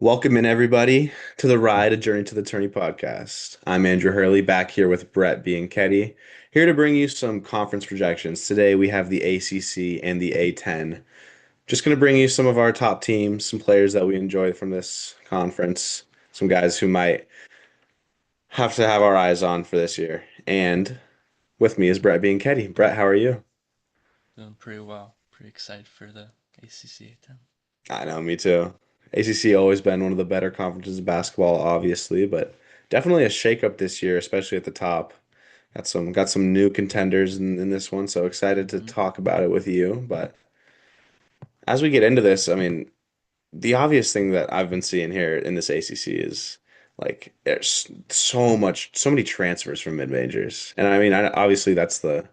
Welcome in everybody to the ride, A Journey to the Tourney podcast. I'm Andrew Hurley back here with Brett Bianchetti, here to bring you some conference projections. Today we have the ACC and the A10. Just going to bring you some of our top teams, some players that we enjoy from this conference, some guys who might have to have our eyes on for this year. And with me is Brett Bianchetti. Brett, how are you? Doing pretty well. Pretty excited for the ACC A10. I know, me too. ACC always been one of the better conferences in basketball, obviously, but definitely a shakeup this year, especially at the top. Got some new contenders in this one, so excited to Hmm. talk about it with you. But as we get into this, I mean, the obvious thing that I've been seeing here in this ACC is like there's so many transfers from mid majors, and I mean, obviously that's the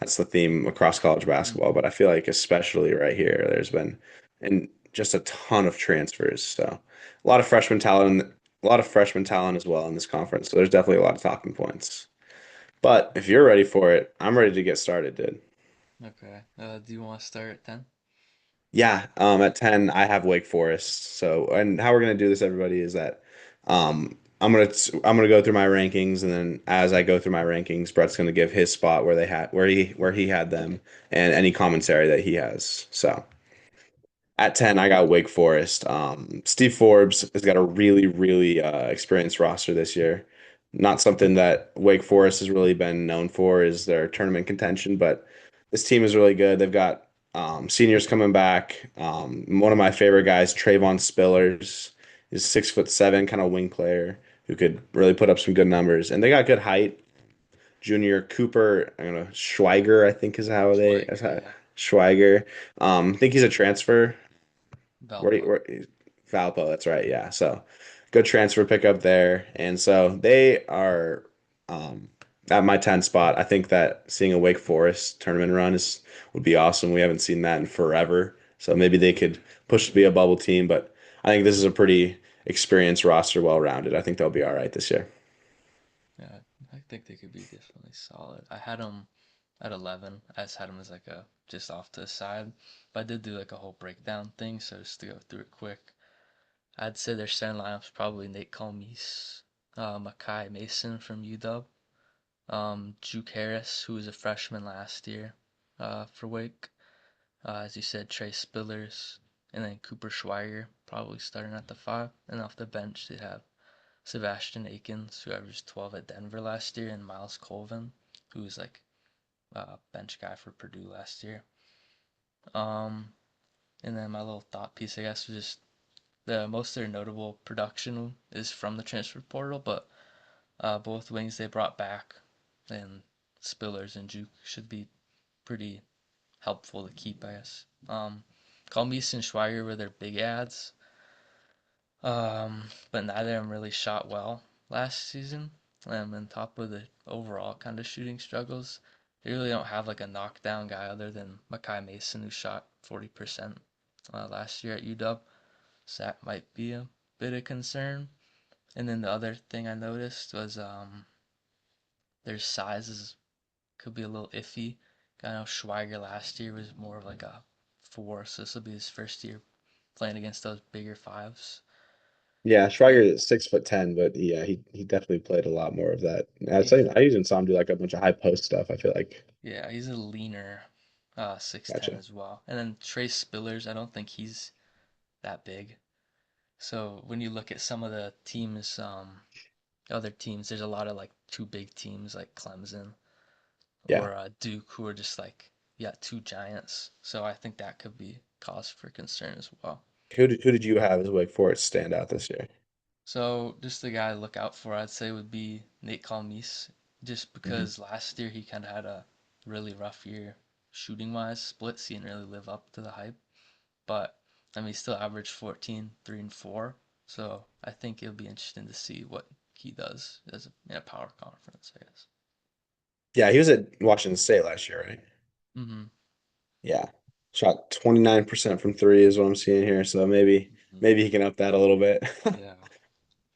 theme across college basketball, but I feel like especially right here, there's been and just a ton of transfers. So a lot of freshman talent, a lot of freshman talent as well in this conference. So there's definitely a lot of talking points. But if you're ready for it, I'm ready to get started, dude. Okay. Do you want to start at 10? Yeah, at 10, I have Wake Forest. So, and how we're gonna do this, everybody, is that I'm gonna go through my rankings, and then as I go through my rankings, Brett's gonna give his spot where he had them, and any commentary that he has. So. At 10, I got Wake Forest. Steve Forbes has got a really experienced roster this year. Not something that Wake Forest has really been known for is their tournament contention, but this team is really good. They've got seniors coming back. One of my favorite guys, Trayvon Spillers, is 6'7", kind of wing player who could really put up some good numbers. And they got good height. Junior Cooper, I don't know, Schweiger, I think is Schweiger, how yeah. Schweiger. I think he's a transfer. Valpo. Where Valpo, that's right. Yeah. So good transfer pickup there. And so they are at my 10 spot. I think that seeing a Wake Forest tournament run is would be awesome. We haven't seen that in forever. So maybe they could push to be a bubble team, but I think this is a pretty experienced roster, well rounded. I think they'll be all right this year. Yeah, I think they could be definitely solid. I had them at 11. I just had them as like a just off to the side. But I did do like a whole breakdown thing, so just to go through it quick. I'd say their starting lineup's probably Nate Calmes, Makai Mason from UW, Juke Harris, who was a freshman last year for Wake. As you said, Trey Spillers, and then Cooper Schweiger probably starting at the five. And off the bench, they have Sebastian Akins, who averaged 12 at Denver last year, and Miles Colvin, who was like a bench guy for Purdue last year. Um, and then my little thought piece, I guess, was just the most of their notable production is from the transfer portal, but both wings they brought back, and Spillers and Juke should be pretty helpful to keep, I guess. Calmes and Schweiger were their big ads, but neither of them really shot well last season. On top of the overall kind of shooting struggles, they really don't have like a knockdown guy other than Makai Mason, who shot 40% last year at UW. So that might be a bit of concern. And then the other thing I noticed was their sizes could be a little iffy. I know Schweiger last year was more of like a four, so this will be his first year playing against those bigger fives. Yeah, Schweiger And is 6'10", but yeah, he definitely played a lot more of that. I yeah, say I even saw him do like a bunch of high post stuff. I feel like. yeah, he's a leaner 6'10 Gotcha. as well. And then Trey Spillers, I don't think he's that big. So when you look at some of the teams, other teams, there's a lot of like two big teams like Clemson Yeah. or Duke who are just like, yeah, two giants. So I think that could be cause for concern as well. Who did you have as Wake Forest standout this year? So just the guy to look out for, I'd say, would be Nate Calmes, just Hmm. because last year he kind of had a really rough year shooting wise. Splits he didn't really live up to the hype, but I mean, he still averaged 14, 3, and 4. So I think it'll be interesting to see what he does as in a power conference, I guess. Yeah, he was at Washington State last year, right? Mm-hmm. Yeah. Shot 29% from three is what I'm seeing here, so maybe Hmm. maybe he can up that a little bit. Yeah,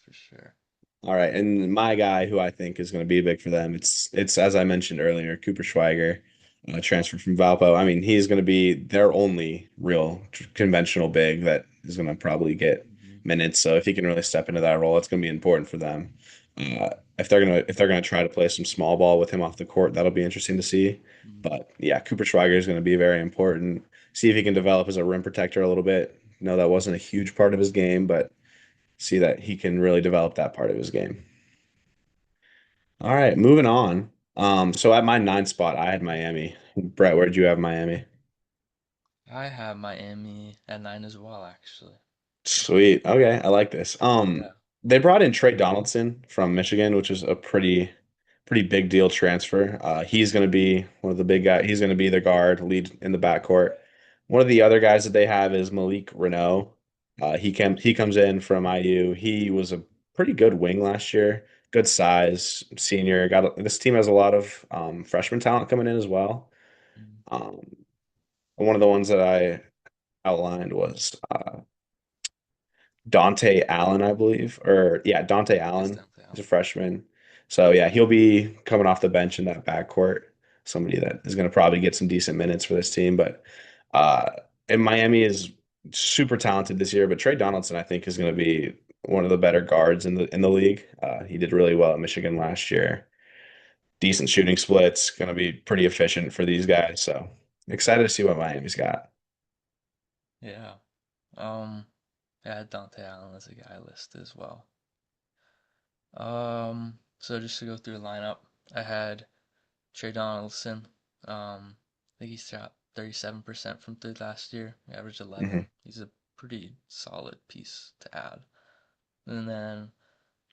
for sure. All right, and my guy who I think is going to be big for them, it's as I mentioned earlier, Cooper Schweiger, transferred from Valpo. I mean, he's going to be their only real conventional big that is going to probably get Mm-hmm. minutes. So if he can really step into that role, it's going to be important for them. If they're gonna try to play some small ball with him off the court, that'll be interesting to see. Mhm. But yeah, Cooper Schweiger is going to be very important. See if he can develop as a rim protector a little bit. No, that wasn't a huge part of his game, but see that he can really develop that part of his game. All right, moving on. So at my ninth spot, I had Miami. Brett, where did you have Miami? I have Miami at 9 as well, actually. Sweet. Okay, I like this. Yeah. They brought in Trey Donaldson from Michigan, which is a pretty big deal transfer. He's going to be one of the big guys. He's going to be the guard, lead in the backcourt. One of the other guys that they have is Malik Reneau. He comes in from IU. He was a pretty good wing last year. Good size, senior. This team has a lot of freshman talent coming in as well. Mhm. Um, one of the ones that I outlined was Dante Allen, I believe, or yeah, Dante It's Allen. definitely He's a Allen. freshman. So yeah, he'll be coming off the bench in that backcourt. Somebody that is going to probably get some decent minutes for this team. But uh, and Miami is super talented this year. But Trey Donaldson, I think, is going to be one of the better guards in the league. He did really well at Michigan last year. Decent shooting splits, going to be pretty efficient for these guys. So excited to see what Miami's got. Yeah. Um, I had Dante Allen as a guy listed as well. So just to go through the lineup, I had Trey Donaldson. I think he shot 37% from three last year. He averaged 11. Hmm. He's a pretty solid piece to add. And then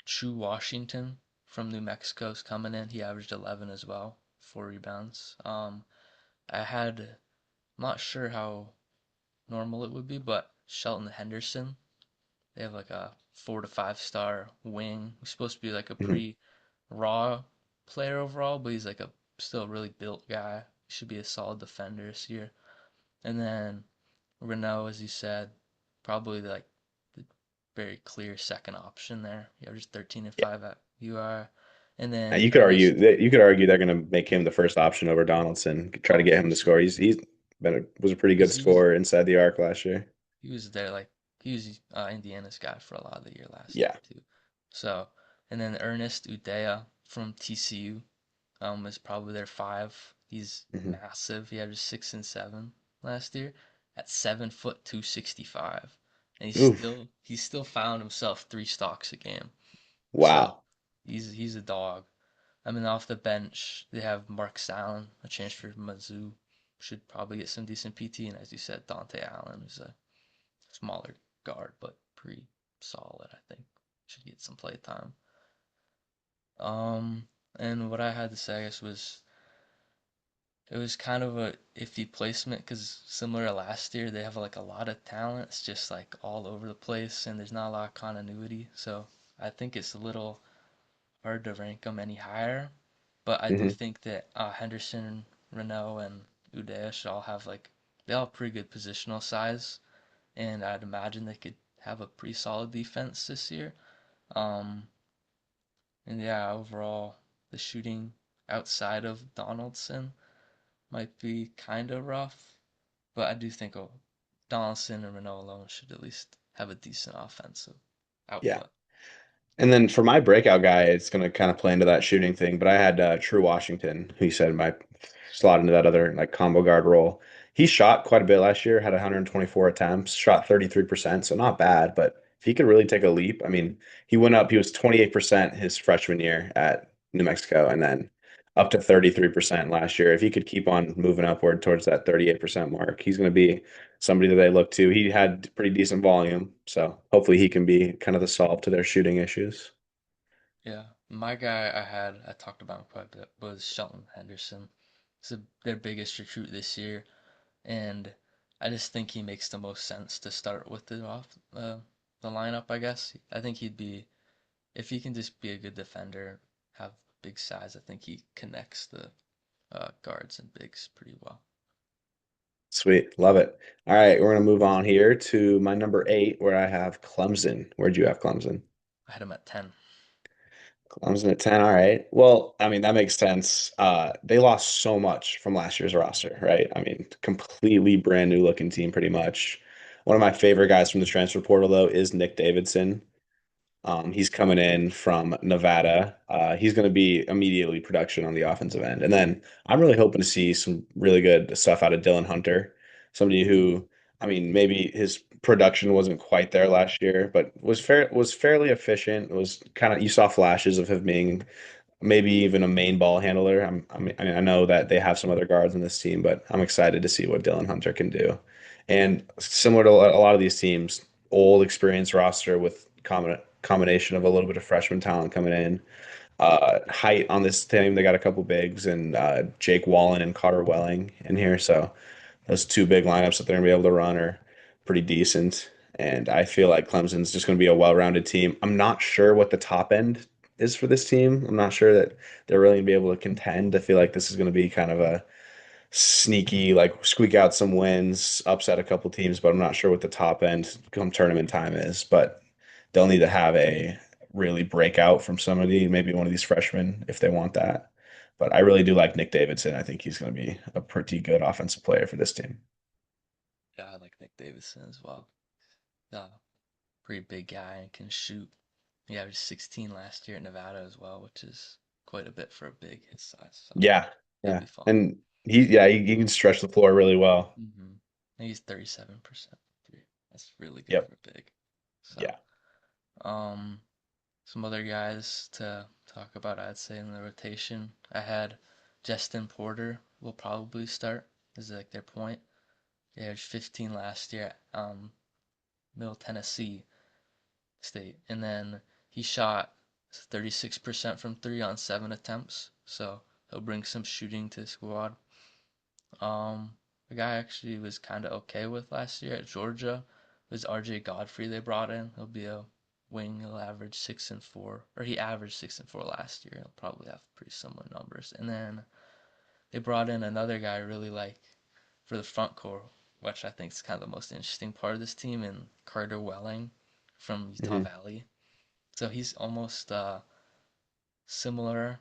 True Washington from New Mexico's coming in. He averaged 11 as well, 4 rebounds. I'm not sure how normal it would be, but Shelton Henderson, they have like a 4 to 5 star wing. He's supposed to be like a Hmm. pretty raw player overall, but he's like a still really built guy. He should be a solid defender this year. And then Renault, as you said, probably like the very clear second option there. He averages 13 and Yeah. 5 at UR. And then You could argue Ernest, that they're going to make him the first option over Donaldson. Try to oh, get for him to sure. score. Was a pretty good Because scorer inside the arc last year. he was there like he was Indiana's guy for a lot of the year last Yeah. year too. So and then Ernest Udea from TCU is probably their five. He's Hmm. massive. He averaged 6 and 7 last year at 7 foot 265, and Oof. he's still found himself 3 stocks a game. So Wow. he's a dog. I mean, off the bench they have Mark Stalin, a transfer from Mizzou, should probably get some decent PT, and as you said, Dante Allen, who's a smaller guard but pretty solid. I think should get some play time. Um, and what I had to say, I guess, was it was kind of a iffy placement because similar to last year, they have like a lot of talent. It's just like all over the place, and there's not a lot of continuity. So I think it's a little hard to rank them any higher. But I do Hmm. think that Henderson, Renault, and Udaya should all have like they all have pretty good positional size, and I'd imagine they could have a pretty solid defense this year. Um, and yeah, overall, the shooting outside of Donaldson might be kind of rough, but I do think Donaldson and Renault alone should at least have a decent offensive Yeah. output. And then for my breakout guy, it's going to kind of play into that shooting thing. But I had True Washington, who you said might slot into that other like combo guard role. He shot quite a bit last year, had 124 attempts, shot 33%, so not bad. But if he could really take a leap, I mean, he went up, he was 28% his freshman year at New Mexico, and then up to 33% last year. If he could keep on moving upward towards that 38% mark, he's going to be somebody that they look to. He had pretty decent volume, so hopefully he can be kind of the solve to their shooting issues. Yeah, my guy I talked about him quite a bit was Shelton Henderson. Their biggest recruit this year, and I just think he makes the most sense to start with the lineup. I guess I think he'd be if he can just be a good defender, have big size. I think he connects the guards and bigs pretty well. Sweet, love it. All right, we're gonna move on here to my number eight, where I have Clemson. Where'd you have Clemson? I had him at 10. Clemson at 10. All right. Well, I mean, that makes sense. They lost so much from last year's roster, right? I mean, completely brand new looking team, pretty much. One of my favorite guys from the transfer portal though is Nick Davidson. He's coming in from Nevada. He's going to be immediately production on the offensive end. And then I'm really hoping to see some really good stuff out of Dylan Hunter, somebody who, I mean, maybe his production wasn't quite there last year, but was fairly efficient. Was kind of you saw flashes of him being maybe even a main ball handler. I know that they have some other guards on this team, but I'm excited to see what Dylan Hunter can do. And similar to a lot of these teams, old experienced roster with combination of a little bit of freshman talent coming in. Height on this team, they got a couple bigs and Jake Wallen and Carter Welling in here. So those two big lineups that they're gonna be able to run are pretty decent. And I feel like Clemson's just gonna be a well-rounded team. I'm not sure what the top end is for this team. I'm not sure that they're really gonna be able to contend. I feel like this is gonna be kind of a sneaky, like squeak out some wins, upset a couple teams, but I'm not sure what the top end come tournament time is. But they'll need to have a really breakout from somebody, maybe one of these freshmen if they want that. But I really do like Nick Davidson. I think he's going to be a pretty good offensive player for this team. Yeah, I like Nick Davidson as well. Uh, Pretty big guy and can shoot. He averaged 16 last year at Nevada as well, which is quite a bit for a big his size. So Yeah, he'll yeah, be fun. and he can stretch the floor really well. Mm-hmm. He's 37% three. That's really good Yep. for big. So, Yeah. um, some other guys to talk about, I'd say in the rotation. I had Justin Porter will probably start is like their point. He averaged 15 last year at Middle Tennessee State, and then he shot 36% from three on 7 attempts. So he'll bring some shooting to the squad. The guy actually was kind of okay with last year at Georgia was RJ Godfrey they brought in. He'll be a wing. He'll average 6 and 4, or he averaged 6 and 4 last year. He'll probably have pretty similar numbers. And then they brought in another guy I really like for the front court, which I think is kind of the most interesting part of this team, and Carter Welling from Utah Hmm. Valley. So he's almost similar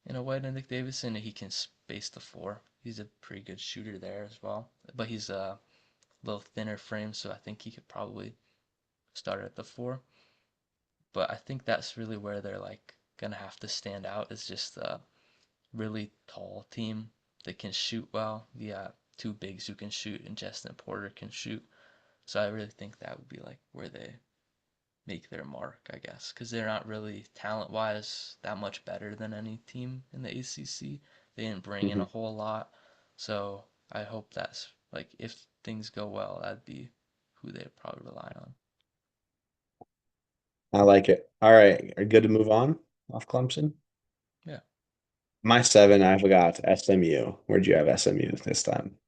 in a way to Nick Davidson. He can space the floor. He's a pretty good shooter there as well, but he's a little thinner frame, so I think he could probably start at the four. But I think that's really where they're like gonna have to stand out is just a really tall team that can shoot well. Yeah, two bigs who can shoot, and Justin Porter can shoot. So I really think that would be like where they make their mark, I guess, because they're not really talent wise that much better than any team in the ACC. They didn't bring in a Hmm. whole lot, so I hope that's like if things go well, that'd be who they'd probably rely on. I like it. All right, are you good to move on off Clemson? Yeah, My seven, I've got SMU. Where'd you have SMU this time?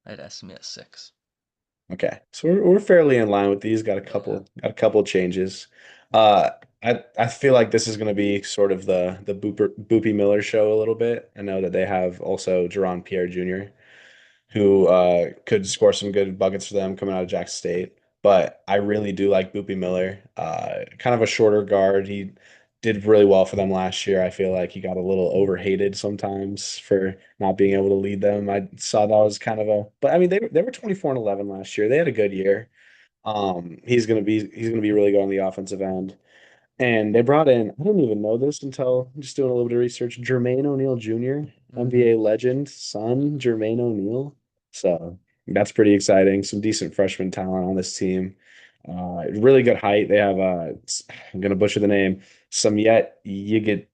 I'd estimate 6. Okay, so we're fairly in line with these. Yeah. Got a couple changes. Uh, I feel like this is going to be sort of the Boopy Miller show a little bit. I know that they have also Jerron Pierre Jr., who could score some good buckets for them coming out of Jackson State. But I really do like Boopy Miller. Kind of a shorter guard. He did really well for them last year. I feel like he got a little overhated sometimes for not being able to lead them. I saw that was kind of a, but I mean they were 24 and 11 last year. They had a good year. He's gonna be really good on the offensive end. And they brought in, I didn't even know this until just doing a little bit of research, Jermaine O'Neal Jr., Mm-hmm. NBA legend, son, Jermaine O'Neal. So that's pretty exciting. Some decent freshman talent on this team. Really good height. They have, I'm going to butcher the name, Samyet Yigitoglu.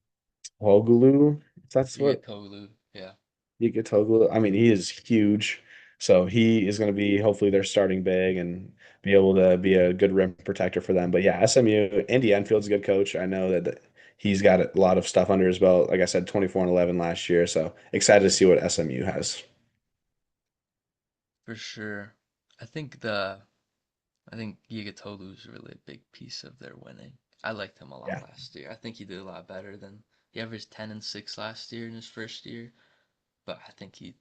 That's You get what Tolu. Yeah, Yigitoglu. I mean, he is huge. So he is going to be hopefully their starting big and be able to be a good rim protector for them. But yeah, SMU, Andy Enfield's a good coach. I know that he's got a lot of stuff under his belt. Like I said, 24 and 11 last year. So excited to see what SMU has. for sure. I think I think Gigatolu is really a big piece of their winning. I liked him a lot Yeah. last year. I think he did a lot better than he averaged 10 and 6 last year in his first year, but I think he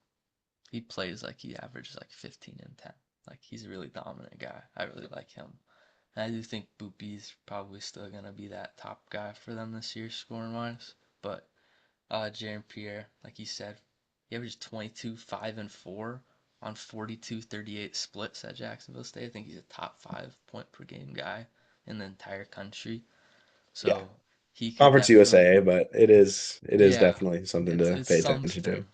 plays like he averages like 15 and 10. Like he's a really dominant guy. I really like him. And I do think Boopy's probably still gonna be that top guy for them this year scoring wise. But Jaren Pierre, like you said, he averaged 22, 5 and 4 on 42, 38 splits at Jacksonville State. I think he's a top 5 point per game guy in the entire country. Yeah. So he could Conference definitely, USA, but it is yeah, definitely something it's to pay attention something,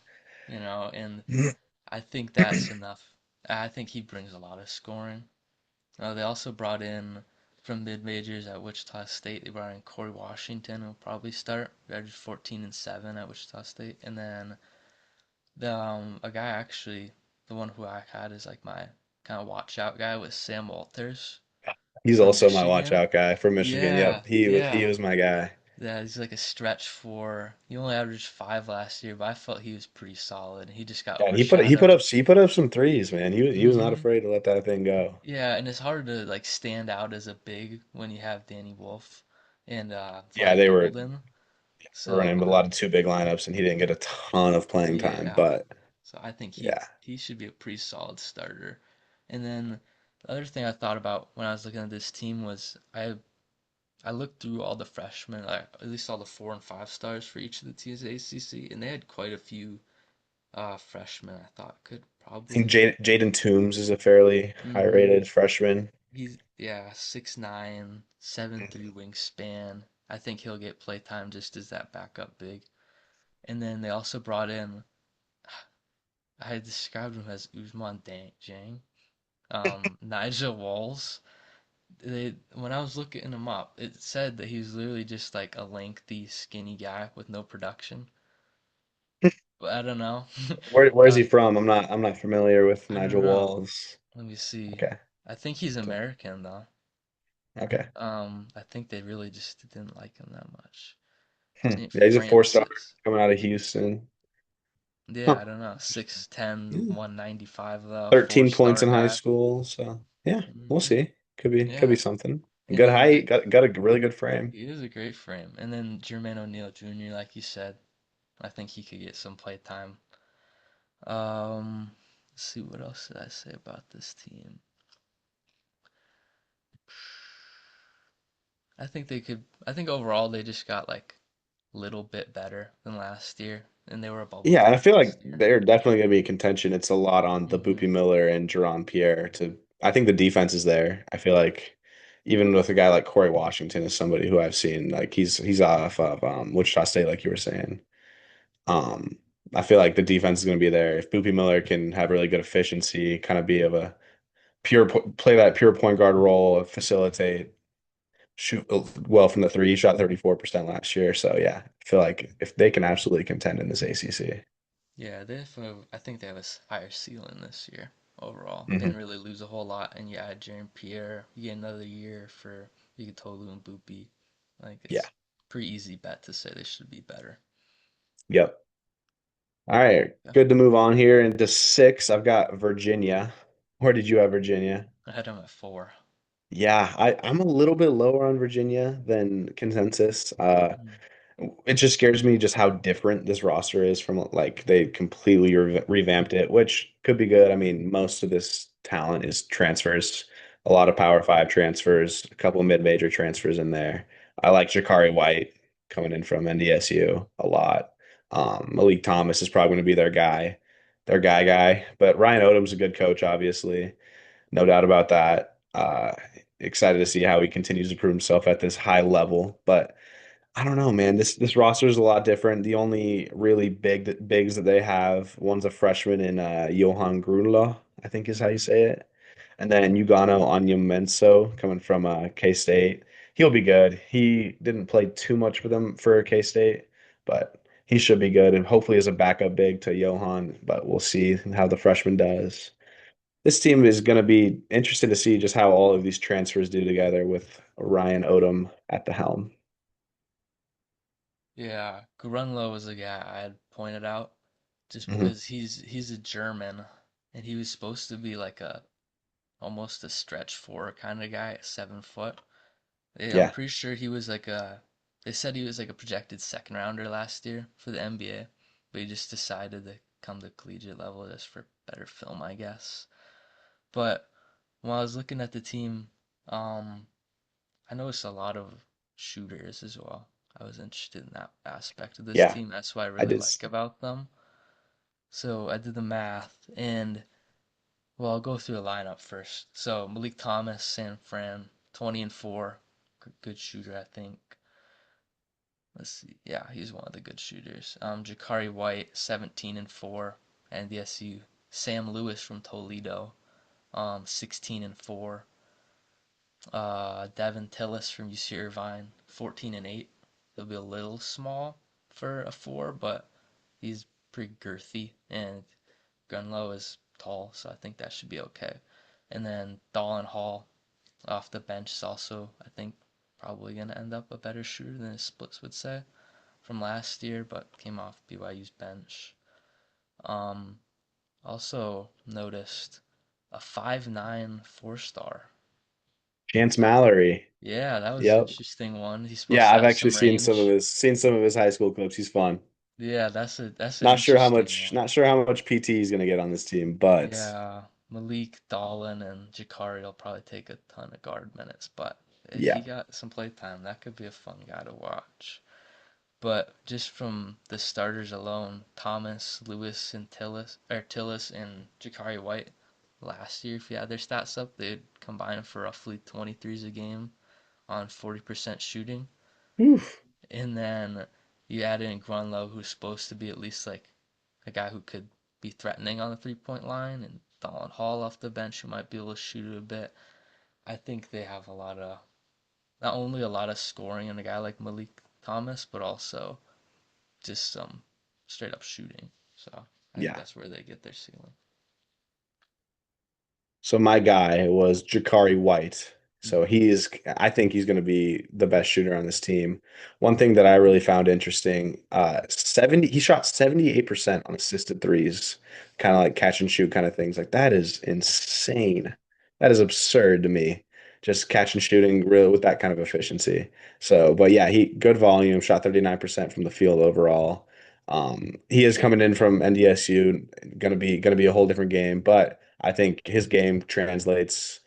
and to. I think that's enough. I think he brings a lot of scoring. They also brought in from mid majors at Wichita State. They brought in Corey Washington, who'll probably start. He averaged 14 and 7 at Wichita State, and then the a guy actually, the one who I had is like my kind of watch out guy was Sam Walters He's from also my watch Michigan. out guy from Michigan. Yeah, Yep, he yeah. was my guy. Yeah, he's like a stretch four. He only averaged 5 last year, but I felt he was pretty solid. He just got Yeah, and overshadowed. he put up some threes, man. He was not Hmm. afraid to let that thing go. Yeah, and it's hard to like stand out as a big when you have Danny Wolf and Yeah, Vlad Golden. were running So with a lot of two big lineups, and he didn't get a ton of playing time. yeah, But so I think he yeah, he should be a pretty solid starter. And then the other thing I thought about when I was looking at this team was I looked through all the freshmen, like at least all the 4 and 5 stars for each of the teams at ACC, and they had quite a few freshmen I thought could I think probably. Jaden Toombs is a fairly high Hmm. rated freshman. He's yeah 6'9", 7'3" wingspan. I think he'll get play time just as that backup big. And then they also brought in. I described him as Usman Jang. Nigel Walls. When I was looking him up, it said that he's literally just like a lengthy, skinny guy with no production. But I don't know. Where's he uh, from? I'm not familiar with I don't Nigel know. Walls. Let me see. Okay, I think he's okay, American though. okay. I think they really just didn't like him that much. St. Yeah, he's a 4 star Francis. coming out of Houston. Yeah, Huh. I don't know. 6'10", Yeah. 195 though, 13 points four-star in high guy. school. So yeah, we'll Hmm. see. Could be Yeah. something. And Good then height. Got a really good frame. he is a great frame. And then Jermaine O'Neal Jr., like you said, I think he could get some play time. Let's see what else did I say about this team. I think they could. I think overall they just got like little bit better than last year, and they were a bubble Yeah, and I team feel like last year. they're definitely going to be in contention. It's a lot on the Hmm. Boopy Miller and Jerron Pierre to. I think the defense is there. I feel like even with a guy like Corey Washington is somebody who I've seen like he's off of Wichita State, like you were saying. Um, I feel like the defense is going to be there. If Boopy Miller can have really good efficiency, kind of be of a play that pure point guard role, facilitate, shoot well from the three. He shot 34% last year. So yeah, I feel like if they can absolutely contend in this ACC. Yeah, they have I think they have a higher ceiling this year overall. They didn't Hmm. really lose a whole lot, and you add Jaron Pierre, you get another year for Tolu and Boopy. Like Yeah. it's pretty easy bet to say they should be better. Yep. All right. Yeah. Good to move on here into six. I've got Virginia. Where did you have Virginia? I had them at 4. Yeah, I'm a little bit lower on Virginia than consensus. Mm. It just scares me just how different this roster is from like they completely revamped it, which could be good. I mean, most of this talent is transfers, a lot of Power Five transfers, a couple of mid-major transfers in there. I like Jakari White coming in from NDSU a lot. Malik Thomas is probably going to be their guy. But Ryan Odom's a good coach, obviously, no doubt about that. Excited to see how he continues to prove himself at this high level, but. I don't know, man. This roster is a lot different. The only really bigs that they have, one's a freshman in Johan Grunlo, I think is how you Hmm. say it. And then Ugano Onyemenso coming from K-State. He'll be good. He didn't play too much for them for K-State, but he should be good and hopefully as a backup big to Johan, but we'll see how the freshman does. This team is going to be interested to see just how all of these transfers do together with Ryan Odom at the helm. Yeah, Grunlow was a guy I had pointed out just Mhm. because he's a German and he was supposed to be like a almost a stretch four kind of guy at 7 foot. Yeah, I'm Yeah. pretty sure he was like a. They said he was like a projected second rounder last year for the NBA, but he just decided to come to collegiate level just for better film, I guess. But when I was looking at the team, um, I noticed a lot of shooters as well. I was interested in that aspect of this Yeah, team. That's what I I really did. like about them. So I did the math, and Well, I'll go through the lineup first. So Malik Thomas, San Fran, 20 and 4, good shooter, I think. Let's see. Yeah, he's one of the good shooters. Jakari White, 17 and 4, NDSU. Sam Lewis from Toledo, 16 and 4. Devin Tillis from UC Irvine, 14 and 8. He'll be a little small for a 4, but he's pretty girthy, and Grunlow is tall, so I think that should be okay. And then Dallin Hall off the bench is also, I think, probably going to end up a better shooter than his splits would say from last year, but came off BYU's bench. Um, Also noticed a 5'9" 4-star. Chance Mallory. Yeah, that was an Yep. interesting one. He's supposed Yeah, to I've have actually some range. seen some of his high school clips. He's fun. Yeah, that's an interesting one. Not sure how much PT he's gonna get on this team, but Yeah, Malik, Dolan, and Jakari will probably take a ton of guard minutes, but if he yeah. got some play time, that could be a fun guy to watch. But just from the starters alone, Thomas, Lewis, and Tillis and Jakari White last year, if you had their stats up, they'd combine for roughly 23s a game on 40% shooting. Oof. And then you add in Grunlow, who's supposed to be at least like a guy who could be threatening on the 3-point line, and Dallin Hall off the bench who might be able to shoot it a bit. I think they have a lot of not only a lot of scoring in a guy like Malik Thomas, but also just some straight up shooting. So I think Yeah. that's where they get their ceiling. So my guy was Jakari White. So Mm-hmm. I think he's going to be the best shooter on this team. One thing that I really found interesting, 70, he shot 78% on assisted threes, kind of like catch and shoot kind of things. Like that is insane. That is absurd to me. Just catch and shooting really with that kind of efficiency. So, but yeah, he good volume, shot 39% from the field overall. He is coming in from NDSU, gonna be a whole different game, but I think his game translates.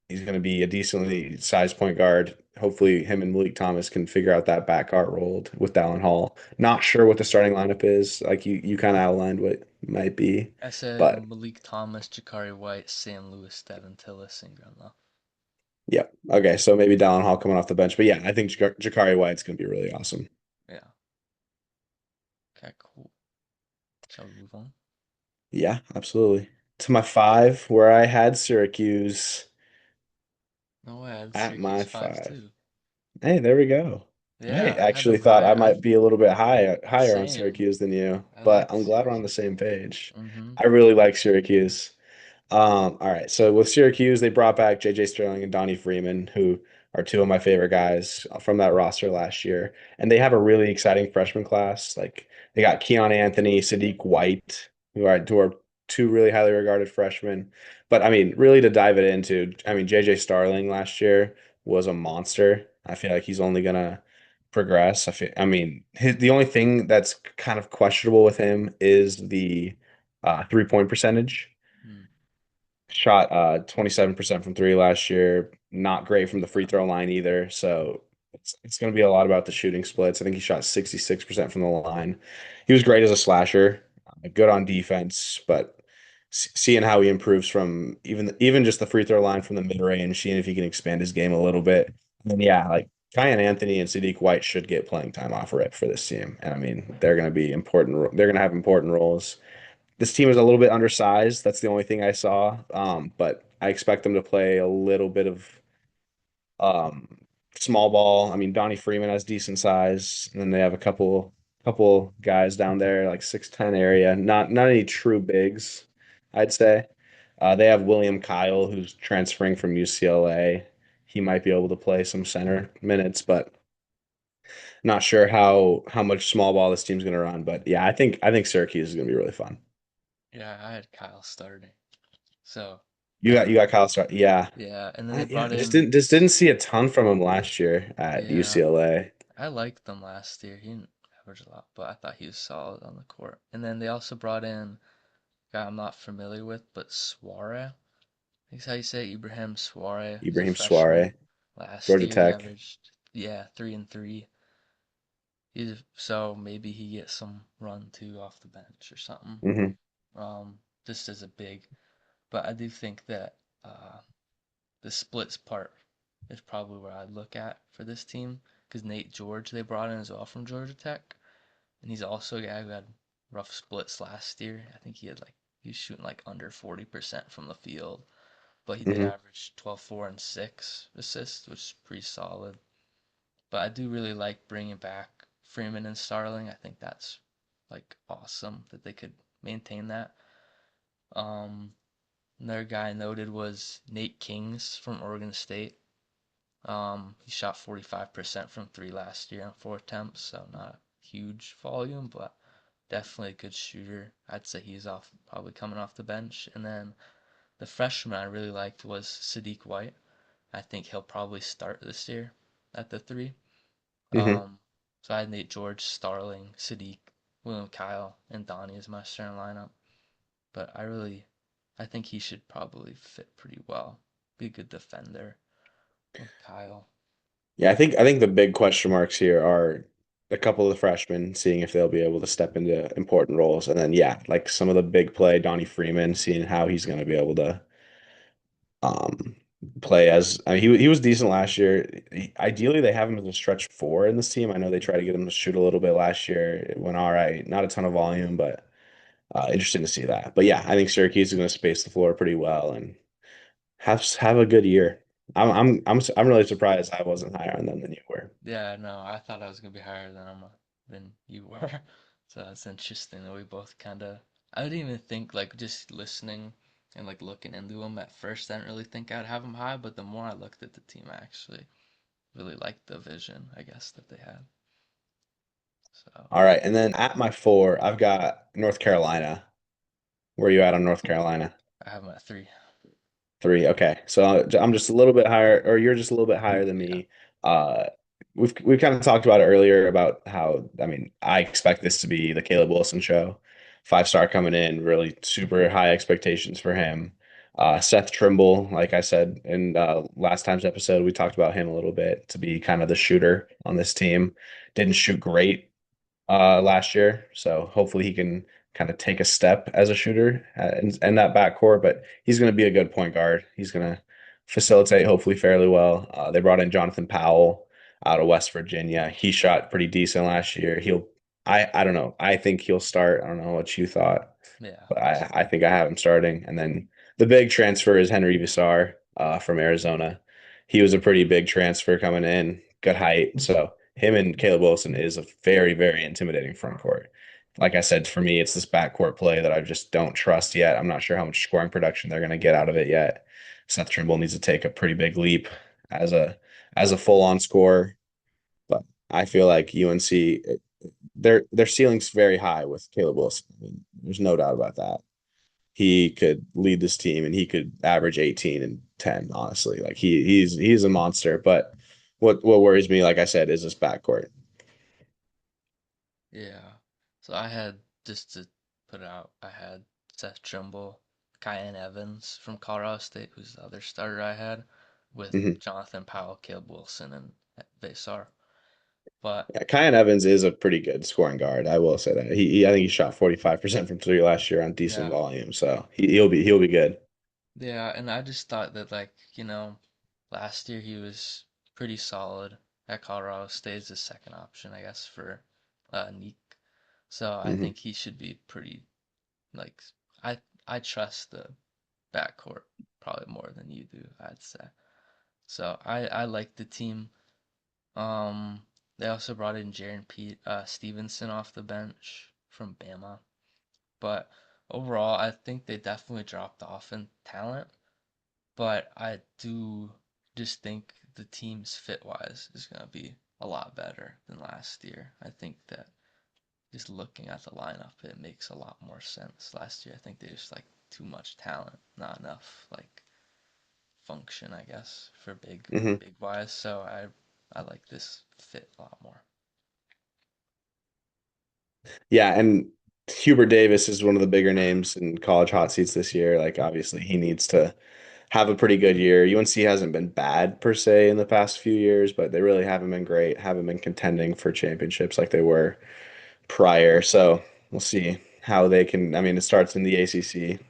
He's going to be a decently sized point guard. Hopefully, him and Malik Thomas can figure out that backcourt role with Dallin Hall. Not sure what the starting lineup is. Like you kind of outlined what it might be, I said but Malik Thomas, Jakari White, Sam Lewis, Devin Tillis, and Grunlow. yeah. Okay, so maybe Dallin Hall coming off the bench, but yeah, I think Jakari White's going to be really awesome. Yeah. Okay, cool. Shall we move on? Yeah, absolutely. To my five, where I had Syracuse No way, I had at Syracuse my 5 five. too. Hey, there we go. I Yeah, I had actually them thought I higher. I might be a little bit higher on same. Syracuse than you, I but like I'm glad we're on the Syracuse. same page. Mm-hmm. I really like Syracuse. All right. So with Syracuse, they brought back J.J. Sterling and Donnie Freeman, who are two of my favorite guys from that roster last year. And they have a really exciting freshman class. Like they got Keon Anthony, Sadiq White, who are two really highly regarded freshmen. But I mean, really to dive it into, I mean, J.J. Starling last year was a monster. I feel like he's only gonna progress. I mean, the only thing that's kind of questionable with him is the 3-point percentage. Mm, Shot 27% from three last year. Not great from the free yeah. throw line either. So it's going to be a lot about the shooting splits. I think he shot 66% from the line. He was great as a slasher, good on defense, but seeing how he improves from even just the free throw line from the mid range, seeing if he can expand his game a little bit. And then yeah, like Kyan Anthony and Sadiq White should get playing time off rip for this team. And I mean, they're going to be important. They're going to have important roles. This team is a little bit undersized. That's the only thing I saw. But I expect them to play a little bit of um, small ball. I mean, Donnie Freeman has decent size, and then they have a couple guys down there like 6'10" area. Not any true bigs, I'd say. They have William Kyle, who's transferring from UCLA. He might be able to play some center minutes, but not sure how much small ball this team's going to run. But yeah, I think Syracuse is going to be really fun. Yeah, I had Kyle starting. So You got that you got Kyle Star. Yeah. yeah, and then they Yeah, brought I in just didn't see a ton from him last year at yeah, UCLA. I liked them last year. He didn't average a lot, but I thought he was solid on the court. And then they also brought in a guy I'm not familiar with, but Suare. I think how you say it, Ibrahim Suare. He's a Ibrahim freshman. Suare, Last Georgia year he Tech. averaged yeah 3 and 3. So maybe he gets some run too off the bench or something. Hmm. Just as a big. but I do think that uh, the splits part is probably where I'd look at for this team because Nate George they brought in as well from Georgia Tech, and he's also a guy who had rough splits last year. I think he was shooting like under 40% from the field, but he did Hmm. average 12, 4, and 6 assists, which is pretty solid. But I do really like bringing back Freeman and Starling. I think that's like awesome that they could maintain that. Um, Another guy I noted was Nate Kings from Oregon State. He shot 45% from three last year on four attempts, so not a huge volume, but definitely a good shooter. I'd say he's off probably coming off the bench. And then the freshman I really liked was Sadiq White. I think he'll probably start this year at the three. Hmm. Um, so I had Nate George, Starling, Sadiq, William Kyle, and Donnie as my starting lineup. But I think he should probably fit pretty well. Be a good defender with Kyle. Yeah, I think the big question marks here are a couple of the freshmen, seeing if they'll be able to step into important roles, and then yeah, like some of the big play, Donnie Freeman, seeing how he's going to be able to um play as. I mean, he was decent last year. Ideally, they have him as a stretch four in this team. I know they tried to get him to shoot a little bit last year. It went all right, not a ton of volume, but interesting to see that. But yeah, I think Syracuse is going to space the floor pretty well and have a good year. I'm really surprised I wasn't higher on them than you were. Yeah, no, I thought I was gonna be higher than you were. So it's interesting that we both kind of. I didn't even think like just listening and like looking into them at first. I didn't really think I'd have them high, but the more I looked at the team, I actually really liked the vision, I guess, that they had. So All right, and then at my four, I've got North Carolina. Where are you at on North Carolina? I have them at three. Three. Okay. So I'm just a little bit higher, or you're just a little bit higher than Yeah, me. Uh, we've kind of talked about it earlier about how, I mean, I expect this to be the Caleb Wilson show. Five-star coming in, really super high expectations for him. Seth Trimble, like I said in last time's episode, we talked about him a little bit to be kind of the shooter on this team. Didn't shoot great last year. So hopefully he can kind of take a step as a shooter in that backcourt. But he's going to be a good point guard. He's going to facilitate hopefully fairly well. They brought in Jonathan Powell out of West Virginia. He shot pretty decent last year. I don't know. I think he'll start. I don't know what you thought, yeah, but I think I have him starting. And then the big transfer is Henry Visar from Arizona. He was a pretty big transfer coming in, good height. So him and Caleb Wilson is a very, very intimidating front court. Like I said, for me, it's this backcourt play that I just don't trust yet. I'm not sure how much scoring production they're going to get out of it yet. Seth Trimble needs to take a pretty big leap as a full-on scorer. But I feel like UNC their ceiling's very high with Caleb Wilson. I mean, there's no doubt about that. He could lead this team and he could average 18 and 10, honestly. Like he's a monster. But what worries me, like I said, is this backcourt. yeah. So I had just to put it out, I had Seth Trimble, Kyan Evans from Colorado State, who's the other starter I had, with Hmm. Jonathan Powell, Caleb Wilson, and Vesar. But Yeah, Kyan Evans is a pretty good scoring guard. I will say that. I think he shot 45% from three last year on decent yeah, volume. So he'll be good. yeah, and I just thought that like, last year he was pretty solid at Colorado State as a second option, I guess, for Neek. So I Hmm. think he should be pretty like I I trust the backcourt probably more than you do, I'd say. So I like the team. Um, they also brought in Jaron Stevenson off the bench from Bama. But overall, I think they definitely dropped off in talent. But I do just think the team's fit wise is going to be a lot better than last year. I think that just looking at the lineup, it makes a lot more sense. Last year, I think they just like too much talent, not enough like function, I guess, for Hmm. big wise. So I like this fit a lot more. Yeah, and Hubert Davis is one of the bigger names in college hot seats this year. Like obviously he needs to have a pretty good year. UNC hasn't been bad per se in the past few years, but they really haven't been great, haven't been contending for championships like they were prior. So we'll see how they can. I mean, it starts in the ACC.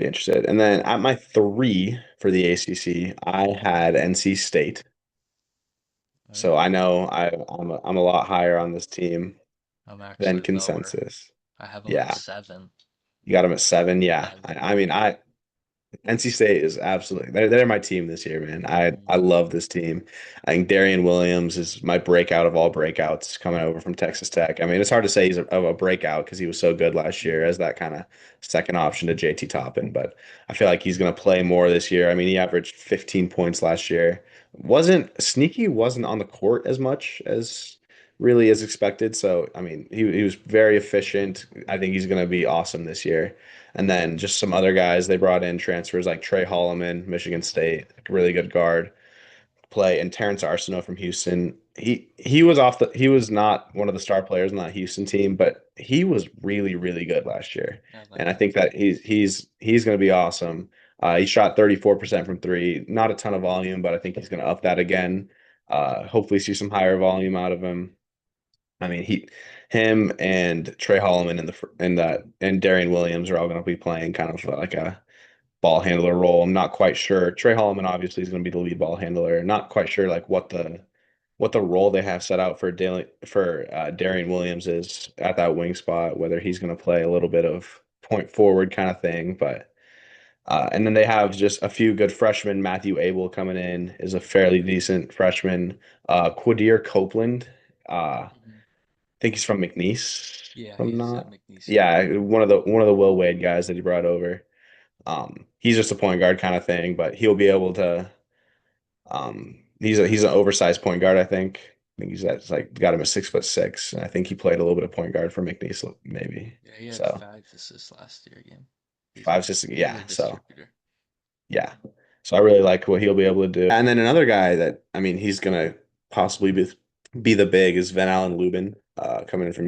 Be interested. And then at my three for the ACC, I had NC State. So I Okay. know I'm a lot higher on this team I'm than actually lower. consensus. I have them at Yeah, 7. you got them at seven. I Yeah, have them I mean, lower. NC State is absolutely they're my team this year, man. I Mm-hmm. love this team. I think Darian Williams is my breakout of all breakouts coming over from Texas Tech. I mean, it's hard to say he's of a breakout because he was so good last year Mm-hmm. as that kind of second option to JT Toppin, but I feel like he's going to play more this year. I mean, he averaged 15 points last year. Wasn't on the court as much as really as expected. So, I mean, he was very efficient. I think he's going to be awesome this year. And then just some other guys they brought in transfers like Trey Holloman, Michigan State, really good guard play, and Terrence Arsenault from Houston. He was not one of the star players on that Houston team, but he was really good last year. I And like I that think that too. he's going to be awesome. He shot 34% from three, not a ton of volume, but I think he's going to up that again. Hopefully see some higher volume out of him. I mean, him and Trey Holloman and Darian Williams are all going to be playing kind of like a ball handler role. I'm not quite sure. Trey Holloman obviously is going to be the lead ball handler. Not quite sure like what the role they have set out for Darian Williams is at that wing spot. Whether he's going to play a little bit of point forward kind of thing, but. And then they have just a few good freshmen. Matthew Abel coming in is a fairly decent freshman. Quadir Copeland, Mm-hmm. think he's from McNeese, if Yeah, I'm he's at not. McNeese too. Yeah, one of the Will Wade guys that he brought over. He's just a point guard kind of thing, but he'll be able to. He's an oversized point guard, I think. I think he's that's like got him at 6'6", and I think he played a little bit of point guard for McNeese, maybe. Yeah, he had So 5 assists last year game. five, six, He's a yeah. So distributor. yeah, so I really like what he'll be able to do. And then another guy that I mean, he's gonna possibly be the big is Van Allen Lubin, coming in from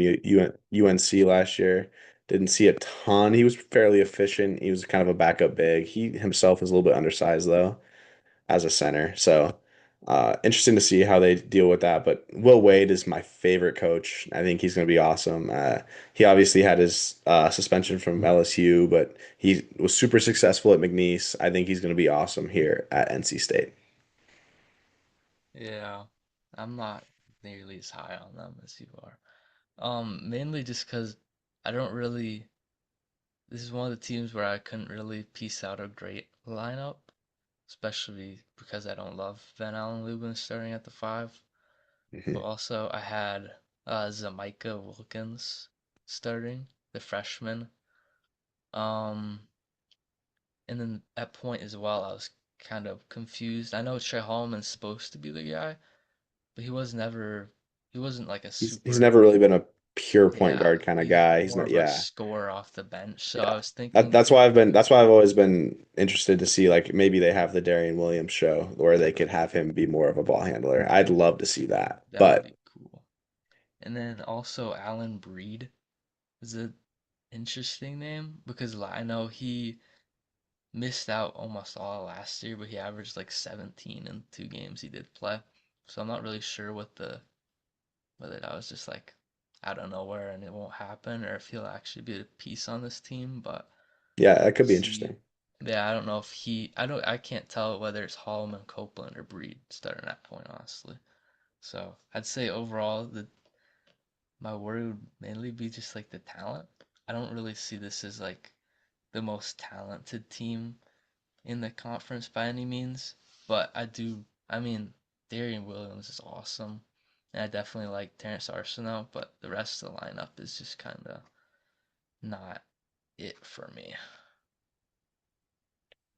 UNC last year. Didn't see a ton. He was fairly efficient. He was kind of a backup big. He himself is a little bit undersized though as a center. So interesting to see how they deal with that. But Will Wade is my favorite coach. I think he's going to be awesome. He obviously had his suspension from LSU, but he was super successful at McNeese. I think he's going to be awesome here at NC State. Yeah, I'm not nearly as high on them as you are. Mainly just because I don't really. This is one of the teams where I couldn't really piece out a great lineup, especially because I don't love Van Allen Lubin starting at the 5. But Mhm. also I had Zamika Wilkins starting, the freshman. Um, and then at point as well, I was kind of confused. I know Trey Holloman's supposed to be the guy, but he wasn't like a He's super, never really been a pure point yeah, guard kind of he was guy. He's more not, of a yeah. scorer off the bench. So I Yeah. was thinking, That's why I've always been interested to see like maybe they have the Darian Williams show where they could have him be more of a ball handler. I'd love to see that. that would But be cool. And then also Alan Breed is an interesting name because I know he missed out almost all last year, but he averaged like 17 in 2 games he did play. So I'm not really sure whether that was just like out of nowhere and it won't happen, or if he'll actually be a piece on this team. But yeah, that we'll could be see. interesting. Yeah, I don't know if I can't tell whether it's Holloman, Copeland, or Breed starting at point, honestly. So I'd say overall, my worry would mainly be just like the talent. I don't really see this as like the most talented team in the conference by any means, but I mean, Darian Williams is awesome, and I definitely like Terrence Arsenault, but the rest of the lineup is just kind of not it for me.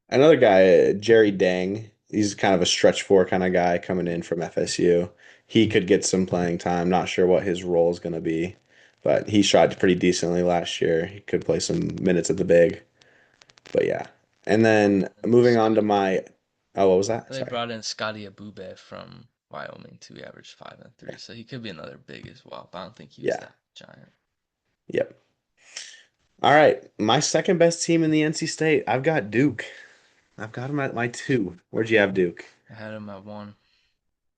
Another guy, Jerry Dang, he's kind of a stretch four kind of guy coming in Mm. from FSU. He could get some playing time. Not sure what his role is going to be, but he shot pretty decently last year. He could play some minutes at the big. But yeah. And then And moving on to Scotty, my, oh, what was that? they Sorry. brought in Scotty Abube from Wyoming too. He averaged 5 and 3, Yeah. so he could be another big as well. But I don't think he was Yeah. that giant. Yep. All right. My second best team in the NC State, I've got Duke. I've got him at my two. Where'd you have Duke? I had him at 1.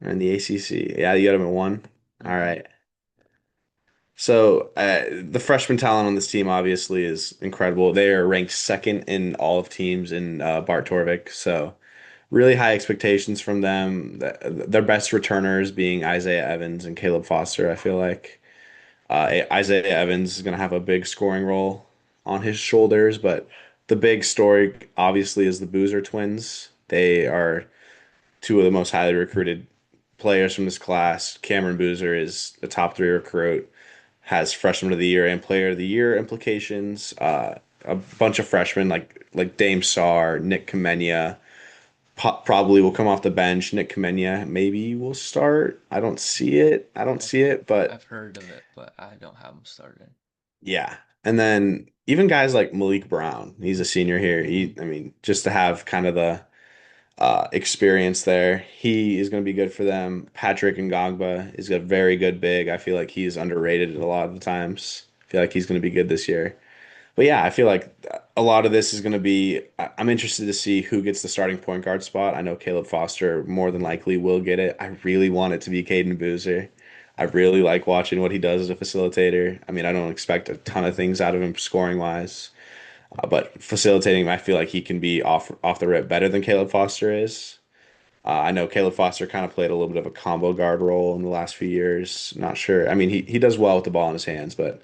In the ACC. Yeah, you got him at one. All Mm-hmm. right. So the freshman talent on this team obviously is incredible. They are ranked second in all of teams in Bart Torvik. So really high expectations from them. Their best returners being Isaiah Evans and Caleb Foster. I feel like Isaiah Evans is going to have a big scoring role on his shoulders, but the big story obviously is the Boozer twins. They are two of the most highly recruited players from this class. Cameron Boozer is a top three recruit, has freshman of the year and player of the year implications. A bunch of freshmen like Dame Sarr, Nick Kamenya probably will come off the bench. Nick Kamenya maybe will start. I don't see it. I don't I've see it, but I've heard of it, but I don't have him starting. yeah. And then even guys like Malik Brown, he's a senior here. Hmm. I mean, just to have kind of the experience there, he is going to be good for them. Patrick Ngongba is a very good big. I feel like he's underrated a lot of the times. I feel like he's going to be good this year. But yeah, I feel like a lot of this is going to be. I'm interested to see who gets the starting point guard spot. I know Caleb Foster more than likely will get it. I really want it to be Caden Boozer. I really like watching what he does as a facilitator. I mean, I don't expect a ton of things out of him scoring wise, but facilitating, I feel like he can be off the rip better than Caleb Foster is. I know Caleb Foster kind of played a little bit of a combo guard role in the last few years. Not sure. I mean, he does well with the ball in his hands, but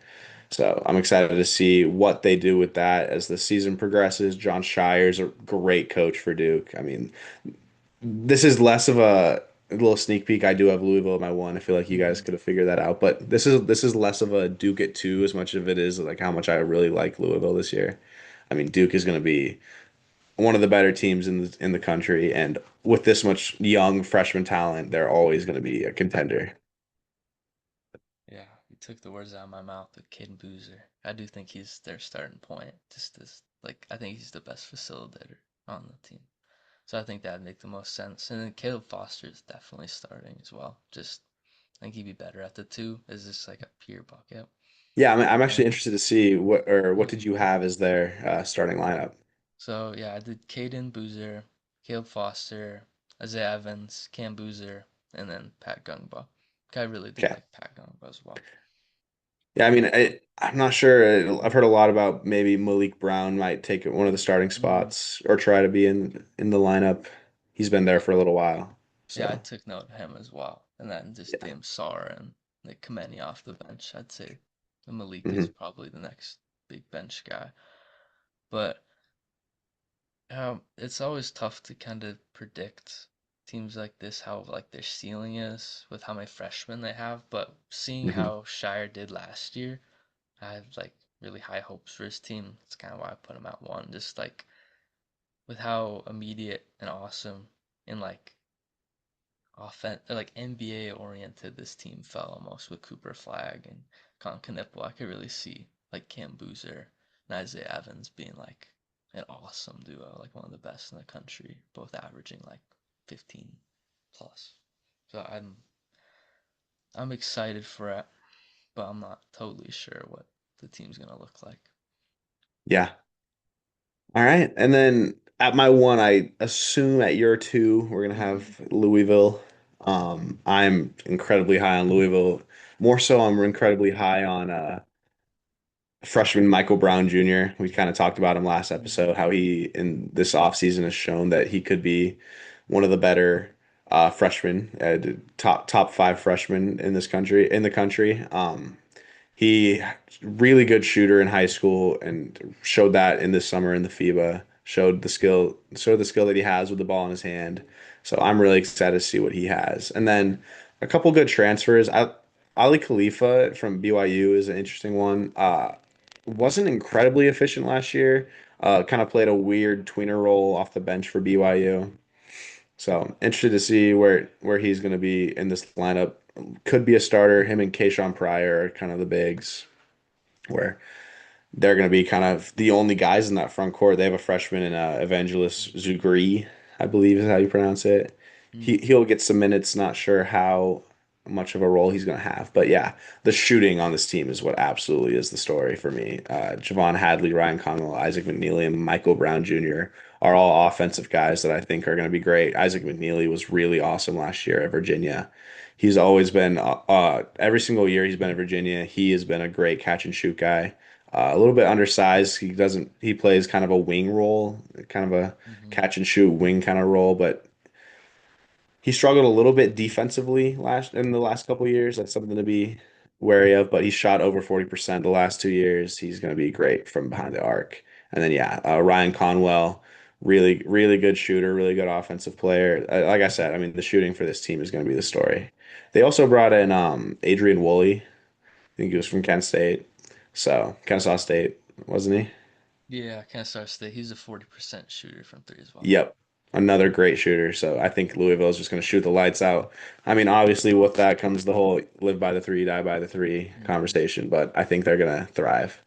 so I'm excited to see what they do with that as the season progresses. John Shire's a great coach for Duke. I mean, this is less of a little sneak peek. I do have Louisville at my one. I feel like you guys Hmm. could have figured that out, but this is less of a Duke at two as much of it is like how much I really like Louisville this year. I mean, Duke is going to be one of the better teams in the country, and with this much young freshman talent, they're always going to be a contender. Yeah, you took the words out of my mouth with Caden Boozer. I do think he's their starting point. Just as like I think he's the best facilitator on the team. So I think that'd make the most sense. And then Caleb Foster is definitely starting as well. Just I think he'd be better at the two as just like a pure bucket. Yeah, I'm And actually interested to see what yeah. did you have as their starting lineup? So yeah, I did Caden Boozer, Caleb Foster, Isaiah Evans, Cam Boozer, and then Pat Gungba. I really do Okay. like Pat Gungba as well. Yeah, I mean, I'm not sure. I've heard a lot about maybe Malik Brown might take one of the starting Hmm. spots or try to be in the lineup. He's been there Yeah, for a little while, yeah, I so took note of him as well. And then just yeah. Dame Sarr and Nick Kameni off the bench. I'd say Malik is Hmm. probably the next big bench guy. But it's always tough to kind of predict teams like this, how like their ceiling is with how many freshmen they have. But seeing Hmm. how Shire did last year, I have like really high hopes for his team. That's kind of why I put him at one. Just like with how immediate and awesome and like NBA oriented this team felt almost with Cooper Flag and Con Knipple. I could really see like Cam Boozer and Isaiah Evans being like an awesome duo, like one of the best in the country, both averaging like 15 plus. So I'm excited for it, but I'm not totally sure what the team's gonna look like. Yeah. All right. And then at my one, I assume at your two, we're gonna Hmm. have Louisville. I'm incredibly high on Louisville. More so, I'm incredibly high on freshman Michael Brown Jr. We kind of talked about him last Hmm. episode, how he in this offseason has shown that he could be one of the better freshmen, top five freshmen in this country in the country. He really good shooter in high school and showed that in this summer in the FIBA. Showed the skill that he has with the ball in his hand. So I'm really excited to see what he has. And then a couple good transfers. Ali Khalifa from BYU is an interesting one. Wasn't incredibly efficient last year. Kind of played a weird tweener role off the bench for BYU. So interested to see where he's going to be in this lineup. Could be a starter. Him and Kayshawn Pryor are kind of the bigs, where they're going to be kind of the only guys in that front court. They have a freshman in Evangelist Zugri, I believe is how you pronounce it. Hmm. He'll get some minutes. Not sure how. much of a role he's going to have. But yeah, the shooting on this team is what absolutely is the story for me. Javon Hadley, Ryan Conwell, Isaac McNeely, and Michael Brown Jr. are all offensive guys that I think are going to be great. Isaac McNeely was really awesome last year at Virginia. He's always been every single year he's been at Virginia. He has been a great catch and shoot guy. A little bit undersized. He plays kind of a wing role, kind of a Hmm. catch and shoot wing kind of role, but he struggled a little bit defensively last in the last couple of years. That's something to be wary of, but he shot over 40% the last 2 years. He's going to be great from behind the arc. And then yeah, Ryan Conwell, really good shooter, really good offensive player. Like I said, I mean the shooting for this team is going to be the story. They also brought in Adrian Woolley. I think he was from Kent State. So Kennesaw State, wasn't he? Yeah, Kansas State. He's a 40% shooter from three as well. Yep. Another great shooter. So I think Louisville is just going to shoot the lights out. I mean, obviously, with that comes the whole live by the three, die by the three Hmm. conversation, but I think they're going to thrive.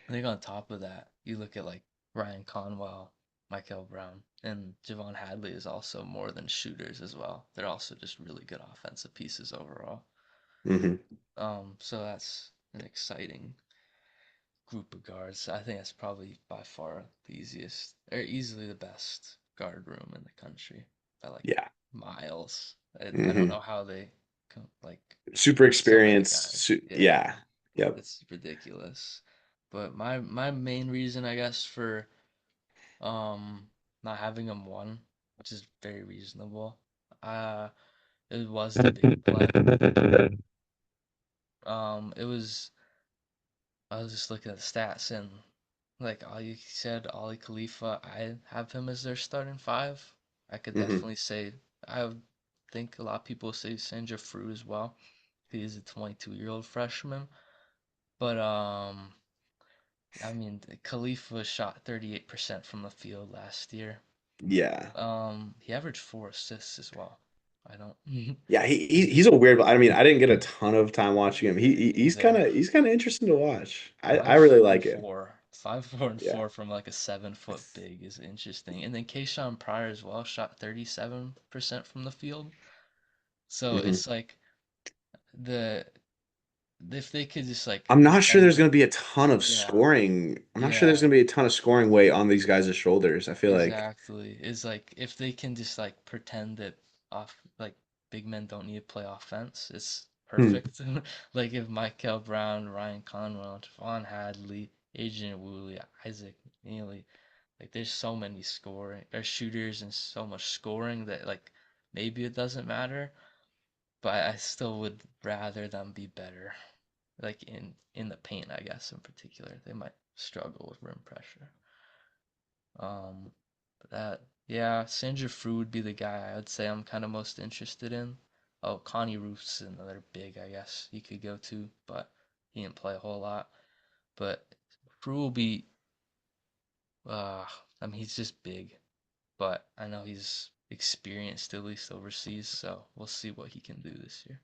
I think on top of that, you look at like Ryan Conwell, Michael Brown, and Javon Hadley is also more than shooters as well. They're also just really good offensive pieces overall. Hmm. So that's an exciting group of guards. I think that's probably by far the easiest, or easily the best guard room in the country by like Yeah. miles. I don't Hmm. know how they like Super get so many experienced. guys. Yeah, Yeah. Yep. it's ridiculous. But my main reason, I guess, for um not having them one, which is very reasonable, uh, it was the big play. It was I was just looking at the stats and like Ali said, Ali Khalifa, I have him as their starting five. I could Hmm. definitely say I would think a lot of people say Sandra Fruit as well. He is a 22-year-old freshman, but I mean Khalifa shot 38% from the field last year. Yeah. He averaged 4 assists as well. I don't. Yeah, he's a weird. I mean, I didn't get a ton of time watching him. Me either. He's kind of interesting to watch. I Five really four and like him. four. 5'4" and Yeah. 4 from like a 7 foot big is interesting. And then Kayshawn Pryor as well shot 37% from the field. So Hmm. it's like the if they could just like I'm not sure pretend there's that going to be a ton of yeah, scoring. I'm not sure there's yeah, going to be a ton of scoring weight on these guys' shoulders. I feel like, exactly. Is like if they can just like pretend that off like big men don't need to play offense, it's hmm, perfect. Like if Michael Brown, Ryan Conwell, Javon Hadley, Adrian Woolley, Isaac Neely. Like there's so many scoring or shooters and so much scoring that like maybe it doesn't matter, but I still would rather them be better. Like in the paint, I guess in particular, they might struggle with rim pressure. But that yeah, Sandra Frew would be the guy I would say I'm kind of most interested in. Oh, Connie Roof's another big, I guess you could go to, but he didn't play a whole lot. But Frew will be, uh, I mean, he's just big. But I know he's experienced at least overseas, so we'll see what he can do this year.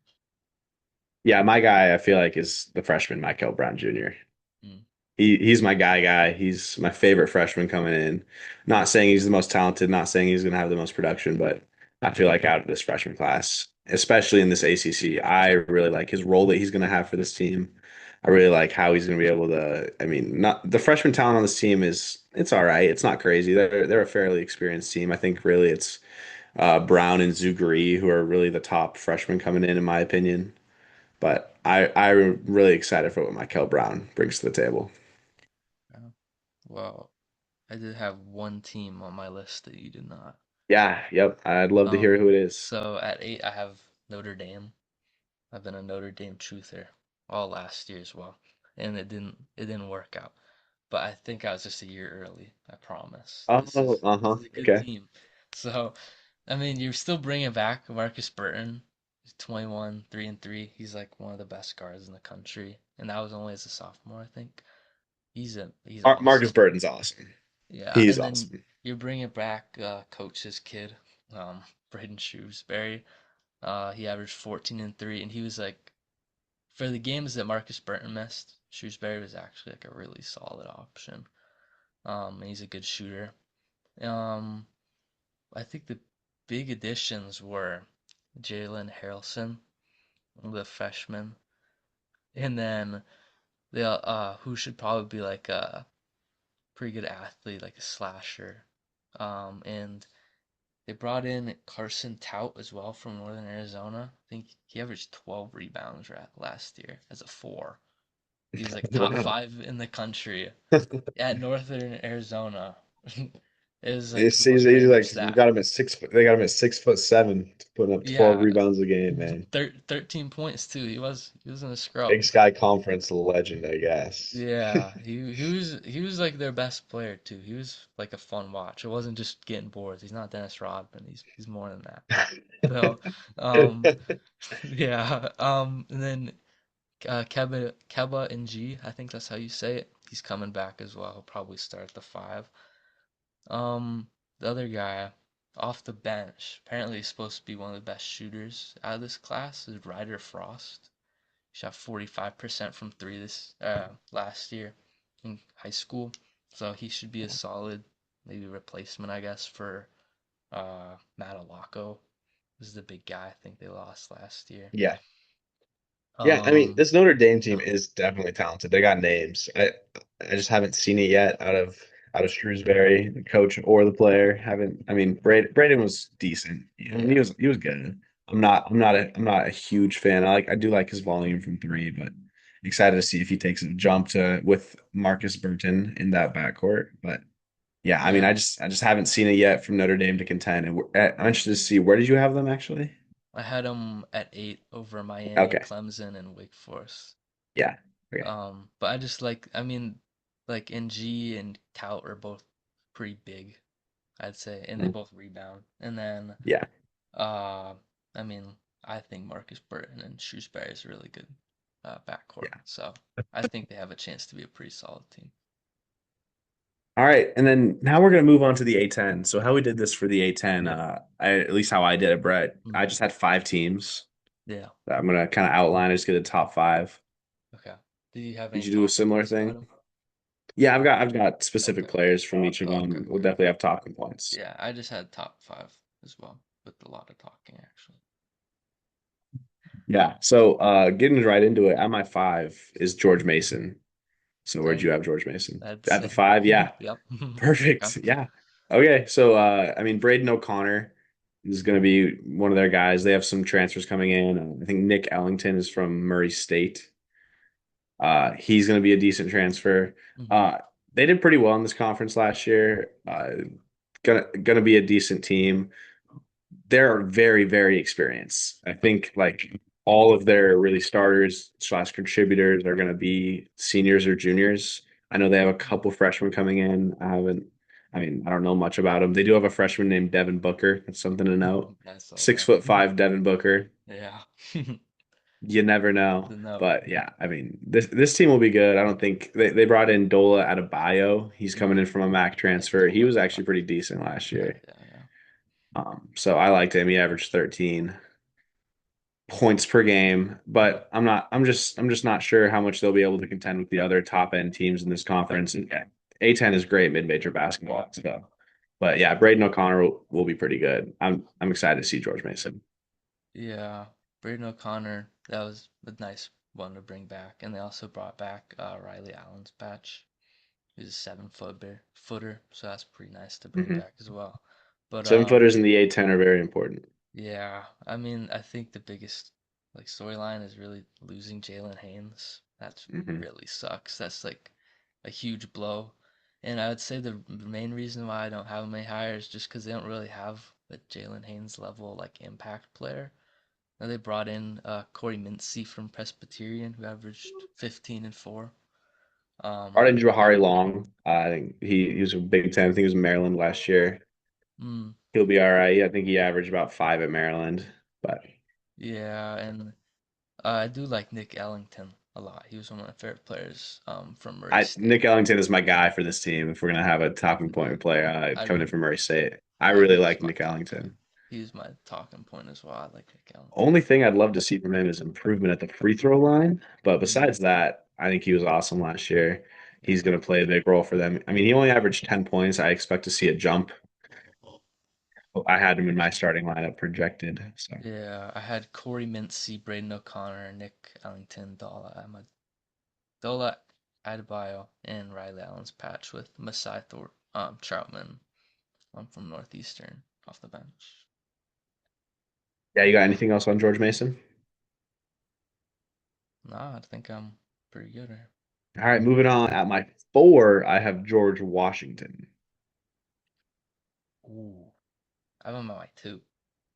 yeah, my guy I feel like is the freshman Michael Brown Jr. Mm. He's my guy. He's my favorite freshman coming in. Not saying he's the most talented, not saying he's going to have the most production, but I feel like out of this freshman class, especially in this ACC, I really like his role that he's going to have for this team. I really like how he's going to be able to. I mean, not the freshman talent on this team is it's all right. It's not crazy. They're a fairly experienced team. I think really it's Brown and Zuguri who are really the top freshmen coming in my opinion. But I'm really excited for what Michael Brown brings to the table. Yeah. Well, I did have one team on my list that you did not. Yeah, yep. I'd love to hear who it is. So at 8, I have Notre Dame. I've been a Notre Dame truther all last year as well, and it didn't work out. But I think I was just a year early. I promise. This Oh, is this uh-huh. is a good Okay. team. So I mean, you're still bringing back Marcus Burton. He's 21, 3-3. He's like one of the best guards in the country, and that was only as a sophomore, I think. He's Marcus awesome. Burton's awesome. Yeah, He's and then awesome. you're bringing back coach's kid, Braden Shrewsbury. He averaged 14 and 3, and he was like for the games that Marcus Burton missed, Shrewsbury was actually like a really solid option. And he's a good shooter. Um, I think the big additions were Jalen Harrelson. the freshman, and then they who should probably be like a pretty good athlete, like a slasher. And they brought in Carson Tout as well from Northern Arizona. I think he averaged 12 rebounds last year as a four. He's like top Wow. five in the country at Northern Arizona. It was like It's the most he's random like you stat. got him at 6 foot. They got him at 6'7", putting up 12 Yeah, rebounds a game, man. 13 points too. He was in a scrub. Big Sky Conference legend, I guess. Yeah, he was like their best player too. He was like a fun watch. It wasn't just getting boards. He's not Dennis Rodman. He's more than that. So, um, yeah. And then Keba and G, I think that's how you say it. He's coming back as well. He'll probably start at the five. Um, the other guy off the bench, apparently he's supposed to be one of the best shooters out of this class, is Ryder Frost. He shot 45% from three this last year in high school, so he should be a solid maybe replacement, I guess, for Matalako. This is the big guy I think they lost last year. Yeah. Yeah, I mean, Um, this Notre Dame team yeah, is definitely talented. They got names. I just haven't seen it yet out of Shrewsbury, the coach or the player. Haven't. I mean, Braden was decent. I mean, yeah, he was good. I'm not a huge fan. I do like his volume from three, but excited to see if he takes a jump to with Marcus Burton in that backcourt. But yeah, I mean, yeah. I just haven't seen it yet from Notre Dame to contend, and I'm interested to see where did you have them actually? I had him at 8 over Miami, Okay, Clemson, and Wake Forest. yeah, okay, But I just like, I mean, like NG and Tout are both pretty big, I'd say, and they Mm, both rebound. And then, yeah, uh, I mean, I think Marcus Burton and Shrewsbury is a really good backcourt. yeah. So I think they have a chance to be a pretty solid team. All right, and then now we're gonna move on to the A10. So how we did this for the A10, at least how I did it, Brett. I Hmm. just had five teams Yeah. that I'm gonna kind of outline. I just get a top five. Okay. Do you have Did any you do a talking similar points about thing? them? Yeah, I've got specific Okay. players from each of Okay. them. We'll Okay. definitely have talking points. Yeah, I just had top five as well, with a lot of talking actually. Yeah. So getting right into it, at my five is George Mason. So where'd Same. you have George Mason? That's At the same. five? Yeah. Yep. Okay. Perfect. Yeah. Okay. So I mean Braden O'Connor is going to be one of their guys. They have some transfers coming in. I think Nick Ellington is from Murray State. He's going to be a decent transfer. Hmm. Uh, they did pretty well in this conference last year. Gonna be a decent team. They're very, very experienced. I think like all of their really starters slash contributors are going to be seniors or juniors. I know they have a couple freshmen coming in. I mean, I don't know much about them. They do have a freshman named Devin Booker. That's something to note. I saw Six that. foot five, Devin Booker. Yeah. You never know. The note. But yeah, I mean, this team will be good. I don't think they brought in Dola Adebayo. He's coming in Mm. from a MAC Yeah, transfer. He Dola. was actually pretty decent last Yeah, year. yeah, yeah. So I liked him. He averaged 13 points per game, Yep. but I'm just not sure how much they'll be able to contend with the other top end teams in this conference. And yeah, A10 is great mid-major basketball. So, but yeah, Braden O'Connor will be pretty good. I'm excited to see George Mason. Yeah. Braden O'Connor, that was a nice one to bring back. And they also brought back Riley Allen's batch. He's a 7 footer, so that's pretty nice to bring Mhm. back as well. But 7 footers in the A10 are very important. yeah, I mean, I think the biggest like storyline is really losing Jalen Haynes. That's Hmm. really sucks. That's like a huge blow. And I would say the main reason why I don't have him any higher is just because they don't really have a Jalen Haynes level like impact player. Now they brought in Corey Mincy from Presbyterian who averaged 15 and 4. Arden And Johari Long, I think he was a Big Ten. I think he was in Maryland last year. mm, He'll be all right. I think he averaged about five at Maryland. But yeah, and I do like Nick Ellington a lot. He was one of my favorite players from Murray I State. Nick Ellington is my guy for this team. If we're gonna have a talking Yeah, point player I coming in from Murray State, I yeah, really like Nick yeah, Ellington. he's my talking point as well. I like Nick Ellington. Only thing I'd love to see from him is improvement at the free throw line. But Mm, besides that, I think he was awesome last year. He's yeah, going to play a big role for them. I mean, he only averaged 10 points. I expect to see a jump I had him in my starting lineup projected. So Yeah, I had Corey Mincy, Braden O'Connor, Nick Ellington, Dola Adebayo, and Riley Allen's patch with Masai Troutman from Northeastern off the bench. yeah, you got anything else on George Mason? Nah, I think I'm pretty good here. All right, moving on. At my four, I have George Washington. Ooh, I have him at my two.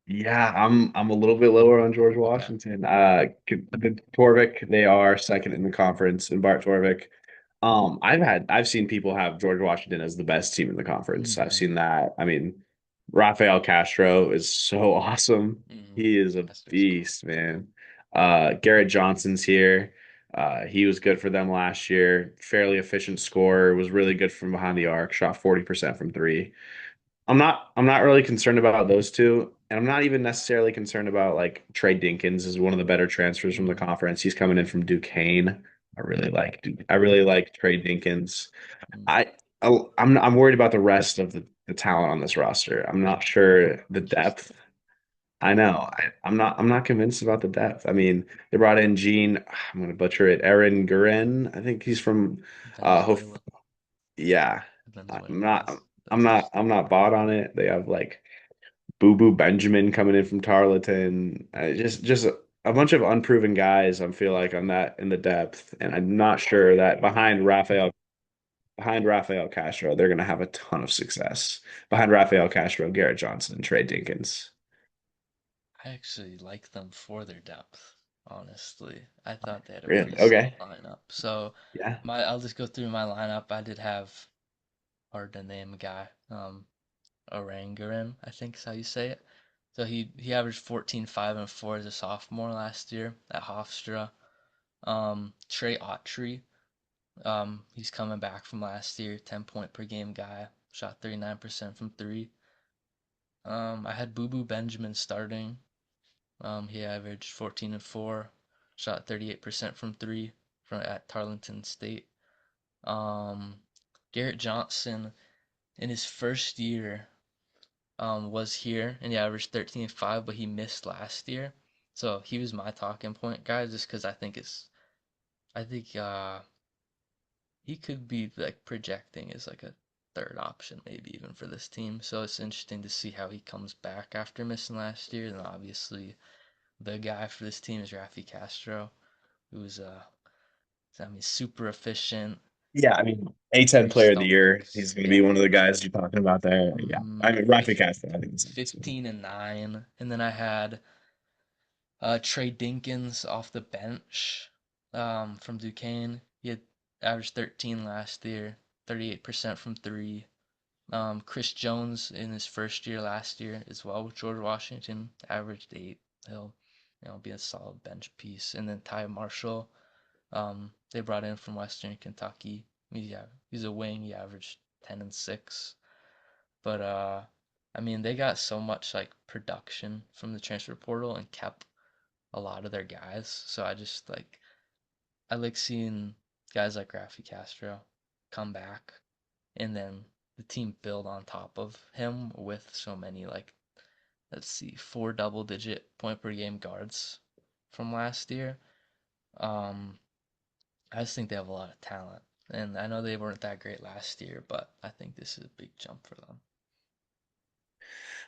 Yeah, I'm a little bit lower on George Okay. Washington. The Torvik, they are second in the conference, and Bart Torvik. I've seen people have George Washington as the best team in the conference. I've Mm-hmm. seen that. I mean, Rafael Castro is so awesome. Mm-hmm. He is a That's cool. beast, man. Garrett Johnson's here. He was good for them last year. Fairly efficient scorer. Was really good from behind the arc. Shot 40% from three. I'm not really concerned about those two, and I'm not even necessarily concerned about like Trey Dinkins is one of the better transfers from the Mm-hmm. conference. He's coming in from Duquesne. I really like Trey Dinkins. Mm-hmm. I I'm worried about the rest of the talent on this roster. I'm not sure the depth. Interesting. I know. I'm not convinced about the depth. I mean, they brought in Gene, I'm gonna butcher it, Aaron Guren. I think he's from Hof Venezuela. yeah. I'm Venezuelan, not yes. I'm That's not interesting. I'm not bought on it. They have like Boo Boo Benjamin coming in from Tarleton. Just a bunch of unproven guys. I feel like on that in the depth, and I'm not sure that behind Rafael Castro, they're going to have a ton of success. Behind Rafael Castro, Garrett Johnson, Trey Dinkins. I actually like them for their depth, honestly. I thought they had a Really? pretty solid Okay. lineup. So Yeah. I'll just go through my lineup. I did have hard to name guy. Oranguran, I think is how you say it. So he averaged 14, 5, and 4 as a sophomore last year at Hofstra. Trey Autry, he's coming back from last year, 10-point per game guy, shot 39% from three. I had Boo Boo Benjamin starting. He averaged 14 and 4, shot 38% from three at Tarleton State. Um, Garrett Johnson in his first year was here and he averaged 13 and 5, but he missed last year. So he was my talking point guy just because I think he could be like projecting as like a third option maybe even for this team. So it's interesting to see how he comes back after missing last year. And obviously the guy for this team is Rafi Castro, who's I mean super efficient, Yeah, I mean, A10 three player of the year. stocks. He's going to be Yeah. one of the guys you're talking about there. Yeah. I mean, Rafi Castro, I think it's awesome. 15 and 9. And then I had Trey Dinkins off the bench from Duquesne. He had averaged 13 last year, 38% from three. Chris Jones in his first year last year as well with George Washington averaged 8. He'll be a solid bench piece. And then Ty Marshall, they brought in from Western Kentucky. He's a wing. He averaged 10 and 6. But I mean, they got so much like production from the transfer portal and kept a lot of their guys. So I like seeing guys like Rafi Castro come back and then the team build on top of him with so many like let's see, four double digit point per game guards from last year. Um I just think they have a lot of talent. And I know they weren't that great last year, but I think this is a big jump for them.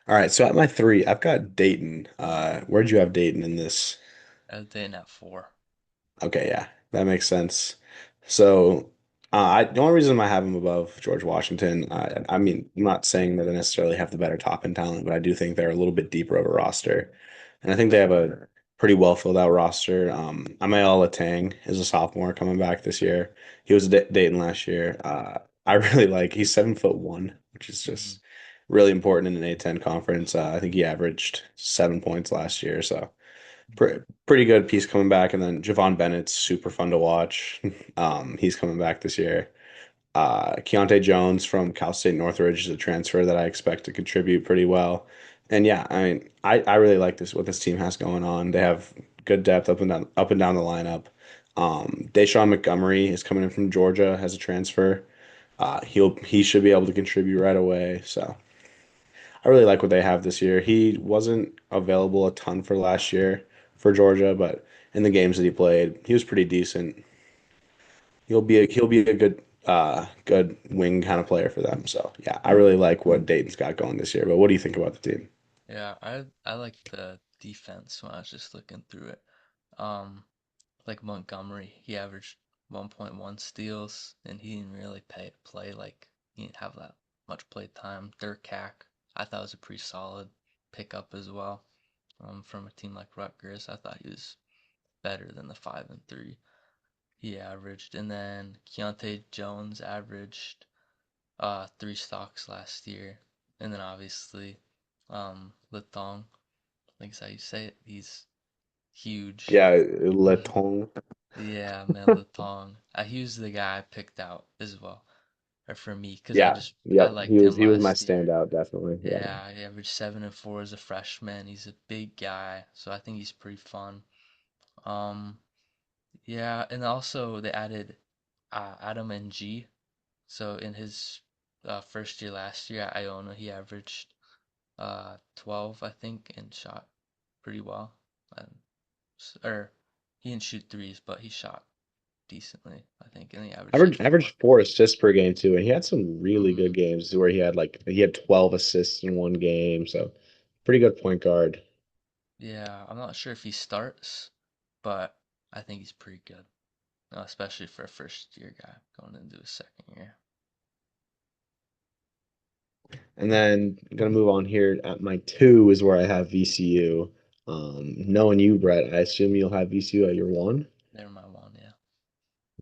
All right. So at my three, I've got Dayton. Where'd you have Dayton in this? As they at four. Okay, yeah, that makes sense. So, the only reason I have him above George Washington, I mean, I'm not saying that they necessarily have the better top end talent, but I do think they're a little bit deeper of a roster, and I think they have a pretty well filled out roster. Amayal Tang is a sophomore coming back this year. He was at Dayton last year. I really like. He's 7'1", which is Mm-hmm. just really important in an A10 conference. I think he averaged 7 points last year, so pretty good piece coming back. And then Javon Bennett's super fun to watch. He's coming back this year. Keontae Jones from Cal State Northridge is a transfer that I expect to contribute pretty well. And yeah, I mean, I really like this what this team has going on. They have good depth up and down the lineup. Deshaun Montgomery is coming in from Georgia as a transfer. He should be able to contribute right away. So I really like what they have this year. He wasn't available a ton for last year for Georgia, but in the games that he played, he was pretty decent. He'll be a good wing kind of player for them. So yeah, I really like what Dayton's got going this year. But what do you think about the team? Yeah, I like the defense when I was just looking through it. Um, like Montgomery, he averaged 1.1 steals, and he didn't really play like he didn't have that much play time. Dirk I thought was a pretty solid pickup as well. From a team like Rutgers, I thought he was better than the 5-3 he averaged. And then Keontae Jones averaged 3 stocks last year. And then obviously Litong, I think is how you say it. He's huge. Yeah, Letong. Yeah, man, Litong. He was the guy I picked out as well, or for me, because Yeah, I yep. He liked was him he was my last year. standout, definitely. Yeah. Yeah, he averaged 7 and 4 as a freshman. He's a big guy, so I think he's pretty fun. Um, yeah, and also they added Adam and G. So in his first year last year at Iona, he averaged 12, I think, and shot pretty well. And, or he didn't shoot threes, but he shot decently, I think, and he averaged like Averaged four. 4 assists per game too, and he had some really Hmm. good games where he had 12 assists in one game, so pretty good point guard. Yeah, I'm not sure if he starts, but I think he's pretty good, especially for a first year guy going into his second year. And then I'm gonna move on here. At my two is where I have VCU. Knowing you, Brett, I assume you'll have VCU at your one. They're my one, yeah.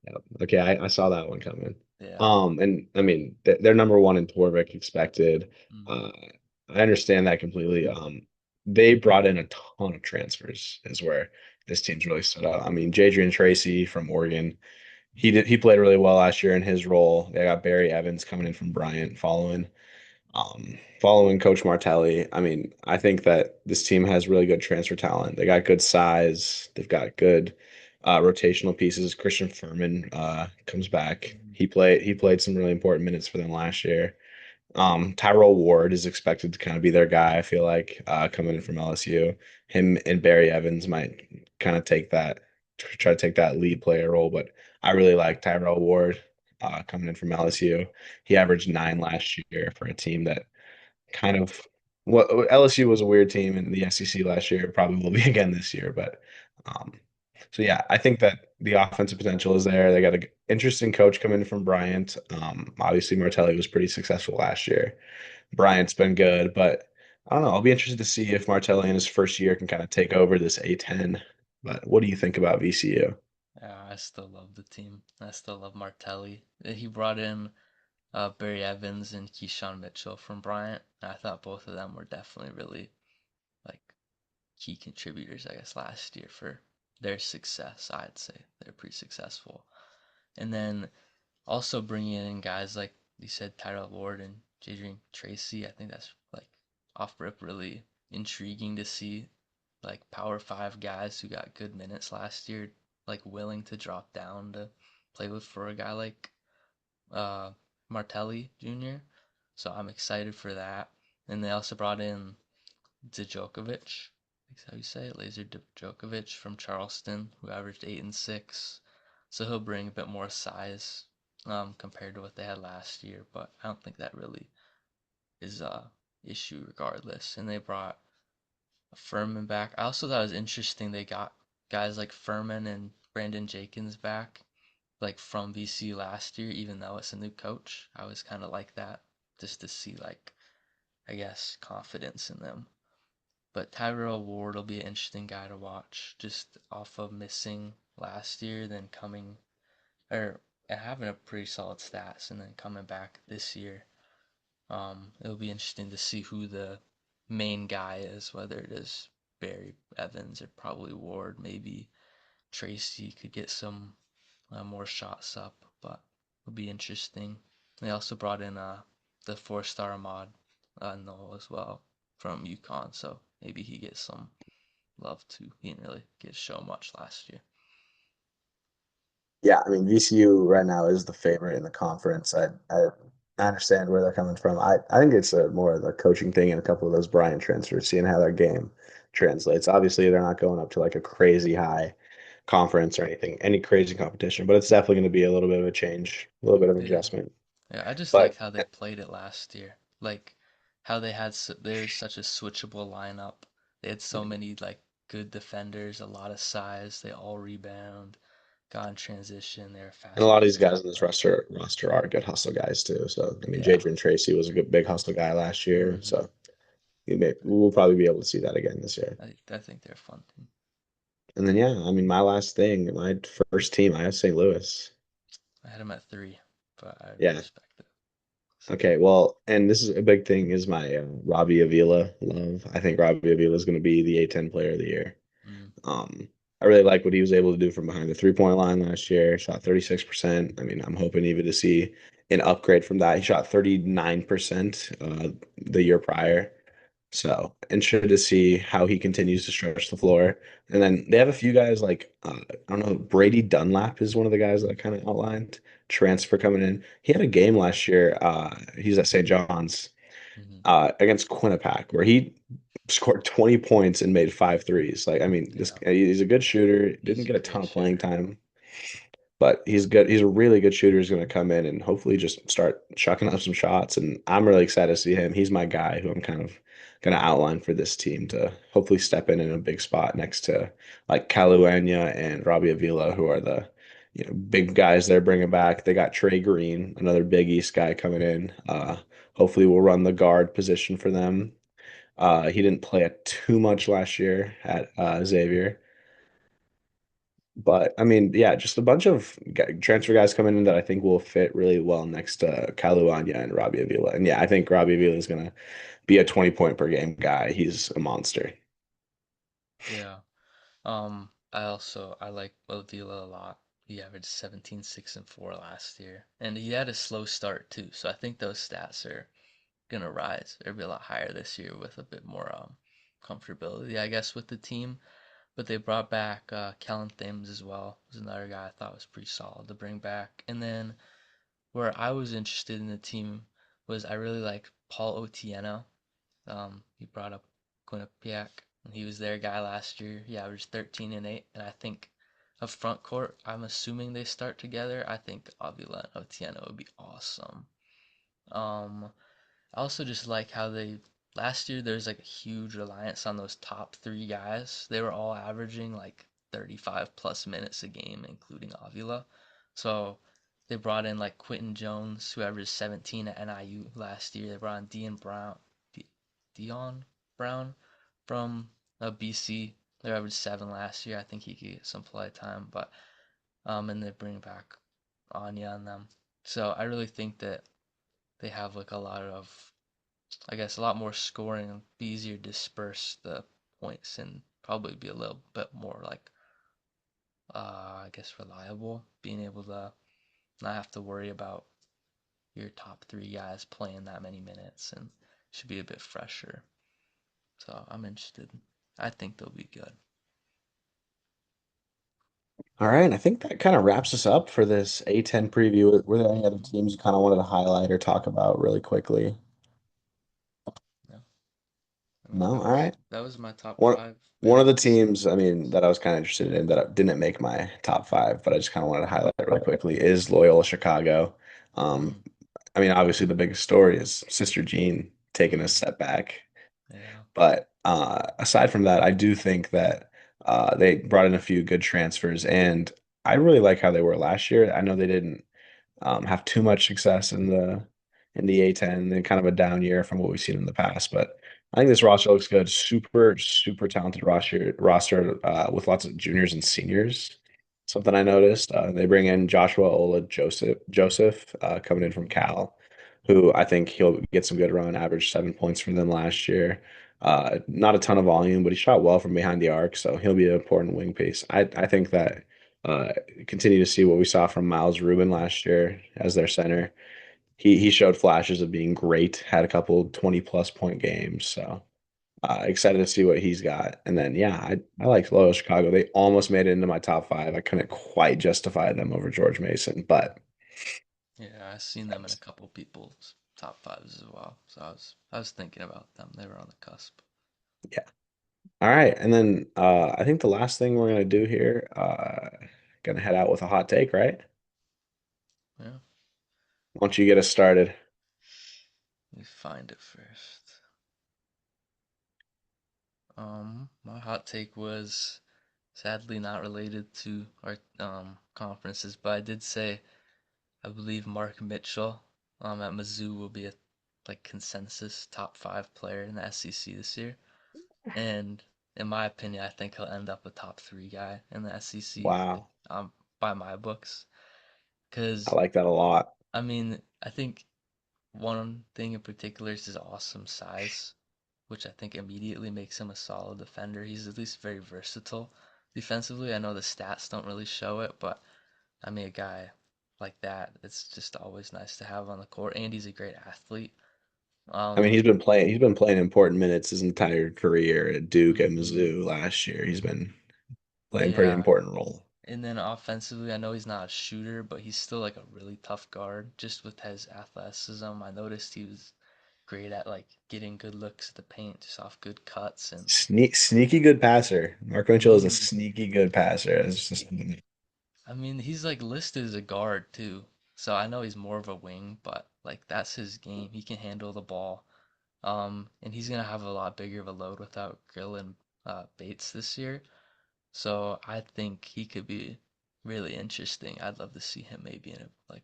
Yep. Okay, I saw that one coming. Yeah. And I mean they're number one in Torvik expected. Hmm. Uh, I understand that completely. They brought in a ton of transfers, is where this team's really stood out. I mean, Jadrian Tracy from Oregon, he played really well last year in his role. They got Barry Evans coming in from Bryant following Coach Martelli. I mean, I think that this team has really good transfer talent. They got good size. They've got good rotational pieces. Christian Furman comes back. Hmm. He played some really important minutes for them last year. Tyrell Ward is expected to kind of be their guy, I feel like, coming in from LSU. Him and Barry Evans might kind of try to take that lead player role, but I really like Tyrell Ward coming in from LSU. He averaged 9 last year for a team that kind of what LSU was a weird team in the SEC last year, probably will be again this year. But um, so yeah, I think that the offensive potential is there. They got an interesting coach coming from Bryant. Obviously Martelli was pretty successful last year. Bryant's been good, but I don't know. I'll be interested to see if Martelli in his first year can kind of take over this A10. But what do you think about VCU? Yeah, I still love the team. I still love Martelli. He brought in Barry Evans and Keyshawn Mitchell from Bryant. And I thought both of them were definitely really like key contributors, I guess, last year for their success. I'd say they're pretty successful. And then also bringing in guys like you said, Tyrell Ward and Jadrian Tracy. I think that's like off rip really intriguing to see like Power Five guys who got good minutes last year, like willing to drop down to play with for a guy like uh, Martelli Jr. So I'm excited for that. And they also brought in Djokovic, that's how you say it, Laser Djokovic from Charleston, who averaged 8 and 6. So he'll bring a bit more size compared to what they had last year, but I don't think that really is a issue regardless. And they brought Furman back. I also thought it was interesting they got guys like Furman and Brandon Jenkins back, like from VC last year, even though it's a new coach. I was kind of like that just to see like I guess confidence in them. But Tyrell Ward will be an interesting guy to watch, just off of missing last year, then coming or having a pretty solid stats, and then coming back this year. It'll be interesting to see who the main guy is, whether it is Barry Evans or probably Ward. Maybe Tracy could get some more shots up, but it'll be interesting. They also brought in the 4-star Ahmad Noel as well from UConn, so maybe he gets some love too. He didn't really get to show much last year. Yeah, I mean VCU right now is the favorite in the conference. I understand where they're coming from. I think it's more of a coaching thing and a couple of those Bryant transfers, seeing how their game translates. Obviously, they're not going up to like a crazy high conference or anything, any crazy competition, but it's definitely going to be a little bit of a change, a little bit of Yeah. adjustment. Yeah, I just like But how they played it last year. Like how they had there's such a switchable lineup. They had so many like good defenders, a lot of size. They all rebound, got in transition. They're a and a fast lot of break these guys in team. this But roster are good hustle guys too. So I mean, yeah. Jadrian Tracy was a good big hustle guy last year. hmm So we'll probably be able to see that again this year. I think they're a fun team. And then yeah, I mean, my last thing, my first team, I have St. Louis. I had them at 3, but I Yeah. respect it. So, Okay, well, and this is a big thing is my Robbie Avila love. I think Robbie Avila is going to be the A10 player of the year. mm, Um, I really like what he was able to do from behind the three-point line last year. Shot 36%. I mean, I'm hoping even to see an upgrade from that. He shot 39% the year prior. So interested to see how he continues to stretch the floor. And then they have a few guys like I don't know, Brady Dunlap is one of the guys that I kind of outlined. Transfer coming in. He had a game last year. He's at St. John's hmm against Quinnipiac where he scored 20 points and made five threes. Like I mean, this yeah, he's a good shooter. he's Didn't a get a ton great of playing shooter. time, but he's good. He's a really good shooter. He's going to come in and hopefully just start chucking up some shots. And I'm really excited to see him. He's my guy who I'm kind of going to outline for this team to hopefully step in a big spot next to like Kaluanya and Robbie Avila, who are the big guys they're bringing back. They got Trey Green, another Big East guy coming in. Hopefully, we'll run the guard position for them. He didn't play it too much last year at Xavier. But I mean, yeah, just a bunch of transfer guys coming in that I think will fit really well next to Kaluanya and Robbie Avila. And yeah, I think Robbie Avila is gonna be a 20 point per game guy. He's a monster. Yeah. I like Odila a lot. He averaged 17, 6, and 4 last year. And he had a slow start too, so I think those stats are gonna rise. They'll be a lot higher this year with a bit more comfortability, I guess, with the team. But they brought back Kellen Thames as well. Was another guy I thought was pretty solid to bring back. And then where I was interested in the team was I really like Paul Otieno. He brought up Quinnipiac, and he was their guy last year. He averaged 13 and 8, and I think a front court. I'm assuming they start together. I think Avila and Otieno would be awesome. Um, I also just like how they last year there's like a huge reliance on those top 3 guys. They were all averaging like 35 plus minutes a game, including Avila. So they brought in like Quentin Jones, who averaged 17 at NIU last year. They brought in Dion Brown from BC. They averaged 7 last year. I think he could get some play time, but and they bring back Anya on them. So I really think that they have like a lot of I guess a lot more scoring, be easier to disperse the points and probably be a little bit more like I guess reliable, being able to not have to worry about your top 3 guys playing that many minutes and should be a bit fresher. So I'm interested. I think they'll be good. All right, I think that kind of wraps us up for this A10 preview. Were there any other teams you kind of wanted to highlight or talk about really quickly? Yeah. I mean No? All right. that was my top One five one of the picks. teams, I mean, that I was kind of interested in that didn't make my top five, but I just kind of wanted to highlight really quickly is Loyola Chicago. Um, Mm, I mean, obviously the biggest story is Sister Jean taking a mm, step back. yeah. But aside from that, I do think that they brought in a few good transfers, and I really like how they were last year. I know they didn't have too much success in the A10 and kind of a down year from what we've seen in the past. But I think this roster looks good. Super, super talented roster with lots of juniors and seniors. Something I noticed. They bring in Joshua Ola Joseph coming in from Cal, who I think he'll get some good run, averaged 7 points from them last year. Not a ton of volume, but he shot well from behind the arc, so he'll be an important wing piece. I think that uh, continue to see what we saw from Miles Rubin last year as their center. He showed flashes of being great, had a couple 20 plus point games. So excited to see what he's got. And then yeah, I like Loyola Chicago. They almost made it into my top five. I couldn't quite justify them over George Mason, but Yeah, I've seen them in a couple people's top fives as well. So I was thinking about them. They were on the cusp. Yeah. All right. And then I think the last thing we're gonna do here, gonna head out with a hot take, right? Yeah, Why don't you get us started? let me find it first. My hot take was sadly not related to our conferences, but I did say I believe Mark Mitchell at Mizzou will be a like consensus top five player in the SEC this year. And in my opinion, I think he'll end up a top three guy in the SEC, Wow. by my books. I Because, like that a lot. I mean, I think one thing in particular is his awesome size, which I think immediately makes him a solid defender. He's at least very versatile defensively. I know the stats don't really show it, but I mean, a guy like that, it's just always nice to have on the court. And he's a great athlete. I mean, Um, he's been playing important minutes his entire career at Duke and mhm. Mizzou last year. He's been playing pretty Yeah, important role. and then offensively, I know he's not a shooter, but he's still like a really tough guard just with his athleticism. I noticed he was great at like getting good looks at the paint just off good cuts and Sneaky good passer. Mark Mitchell is a mhm. sneaky good passer. It's just I mean, he's like listed as a guard too. So I know he's more of a wing, but like that's his game. He can handle the ball. And he's gonna have a lot bigger of a load without Grill and Bates this year. So I think he could be really interesting. I'd love to see him maybe in a like.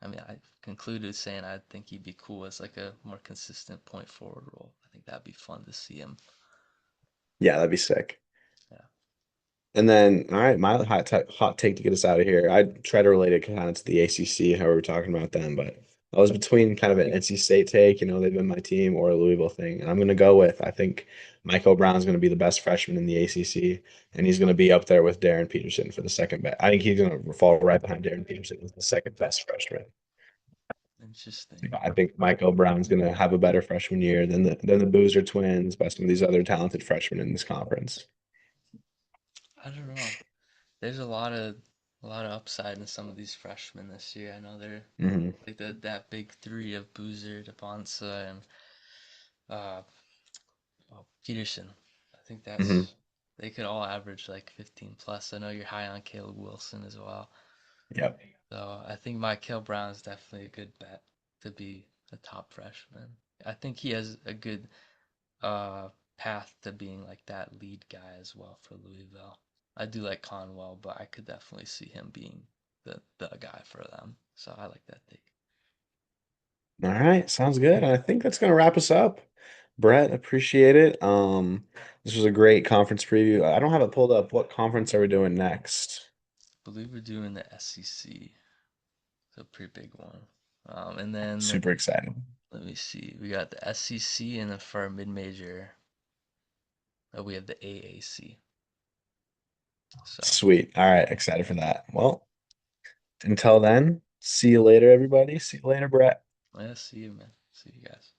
I mean, I concluded saying I think he'd be cool as like a more consistent point forward role. I think that'd be fun to see him. yeah, that'd be sick. Yeah, And then, all right, my hot take to get us out of here. I try to relate it kind of to the ACC, how we were talking about them, but I was between kind of an NC State take, they've been my team, or a Louisville thing. And I'm going to go with, I think Michael Brown's going to be the best freshman in the ACC, and he's going to be up there with Darren Peterson for the second best. I think he's going to fall right behind Darren Peterson as the second best freshman. interesting. I think Michael Brown's going to have a better freshman year than the Boozer twins, by some of these other talented freshmen in this conference. I don't know. There's a lot of upside in some of these freshmen this year. I know they're Hmm. like that big three of Boozer, DeBonsa, and uh, Peterson. I think Hmm. they could all average like 15 plus. I know you're high on Caleb Wilson as well. Yep. So I think Michael Brown is definitely a good bet to be a top freshman. I think he has a good uh, path to being like that lead guy as well for Louisville. I do like Conwell, but I could definitely see him being the guy for them. So I like that take. All right, sounds good. I think that's gonna wrap us up. Brett, appreciate it. This was a great conference preview. I don't have it pulled up. What conference are we doing next? I believe we're doing the SEC. It's a pretty big one. And then Super excited. let me see. We got the SEC, and then for our mid-major, we have the AAC. So Sweet. All right, excited for that. Well, until then, see you later, everybody. See you later, Brett. yeah, see you, man. See you guys.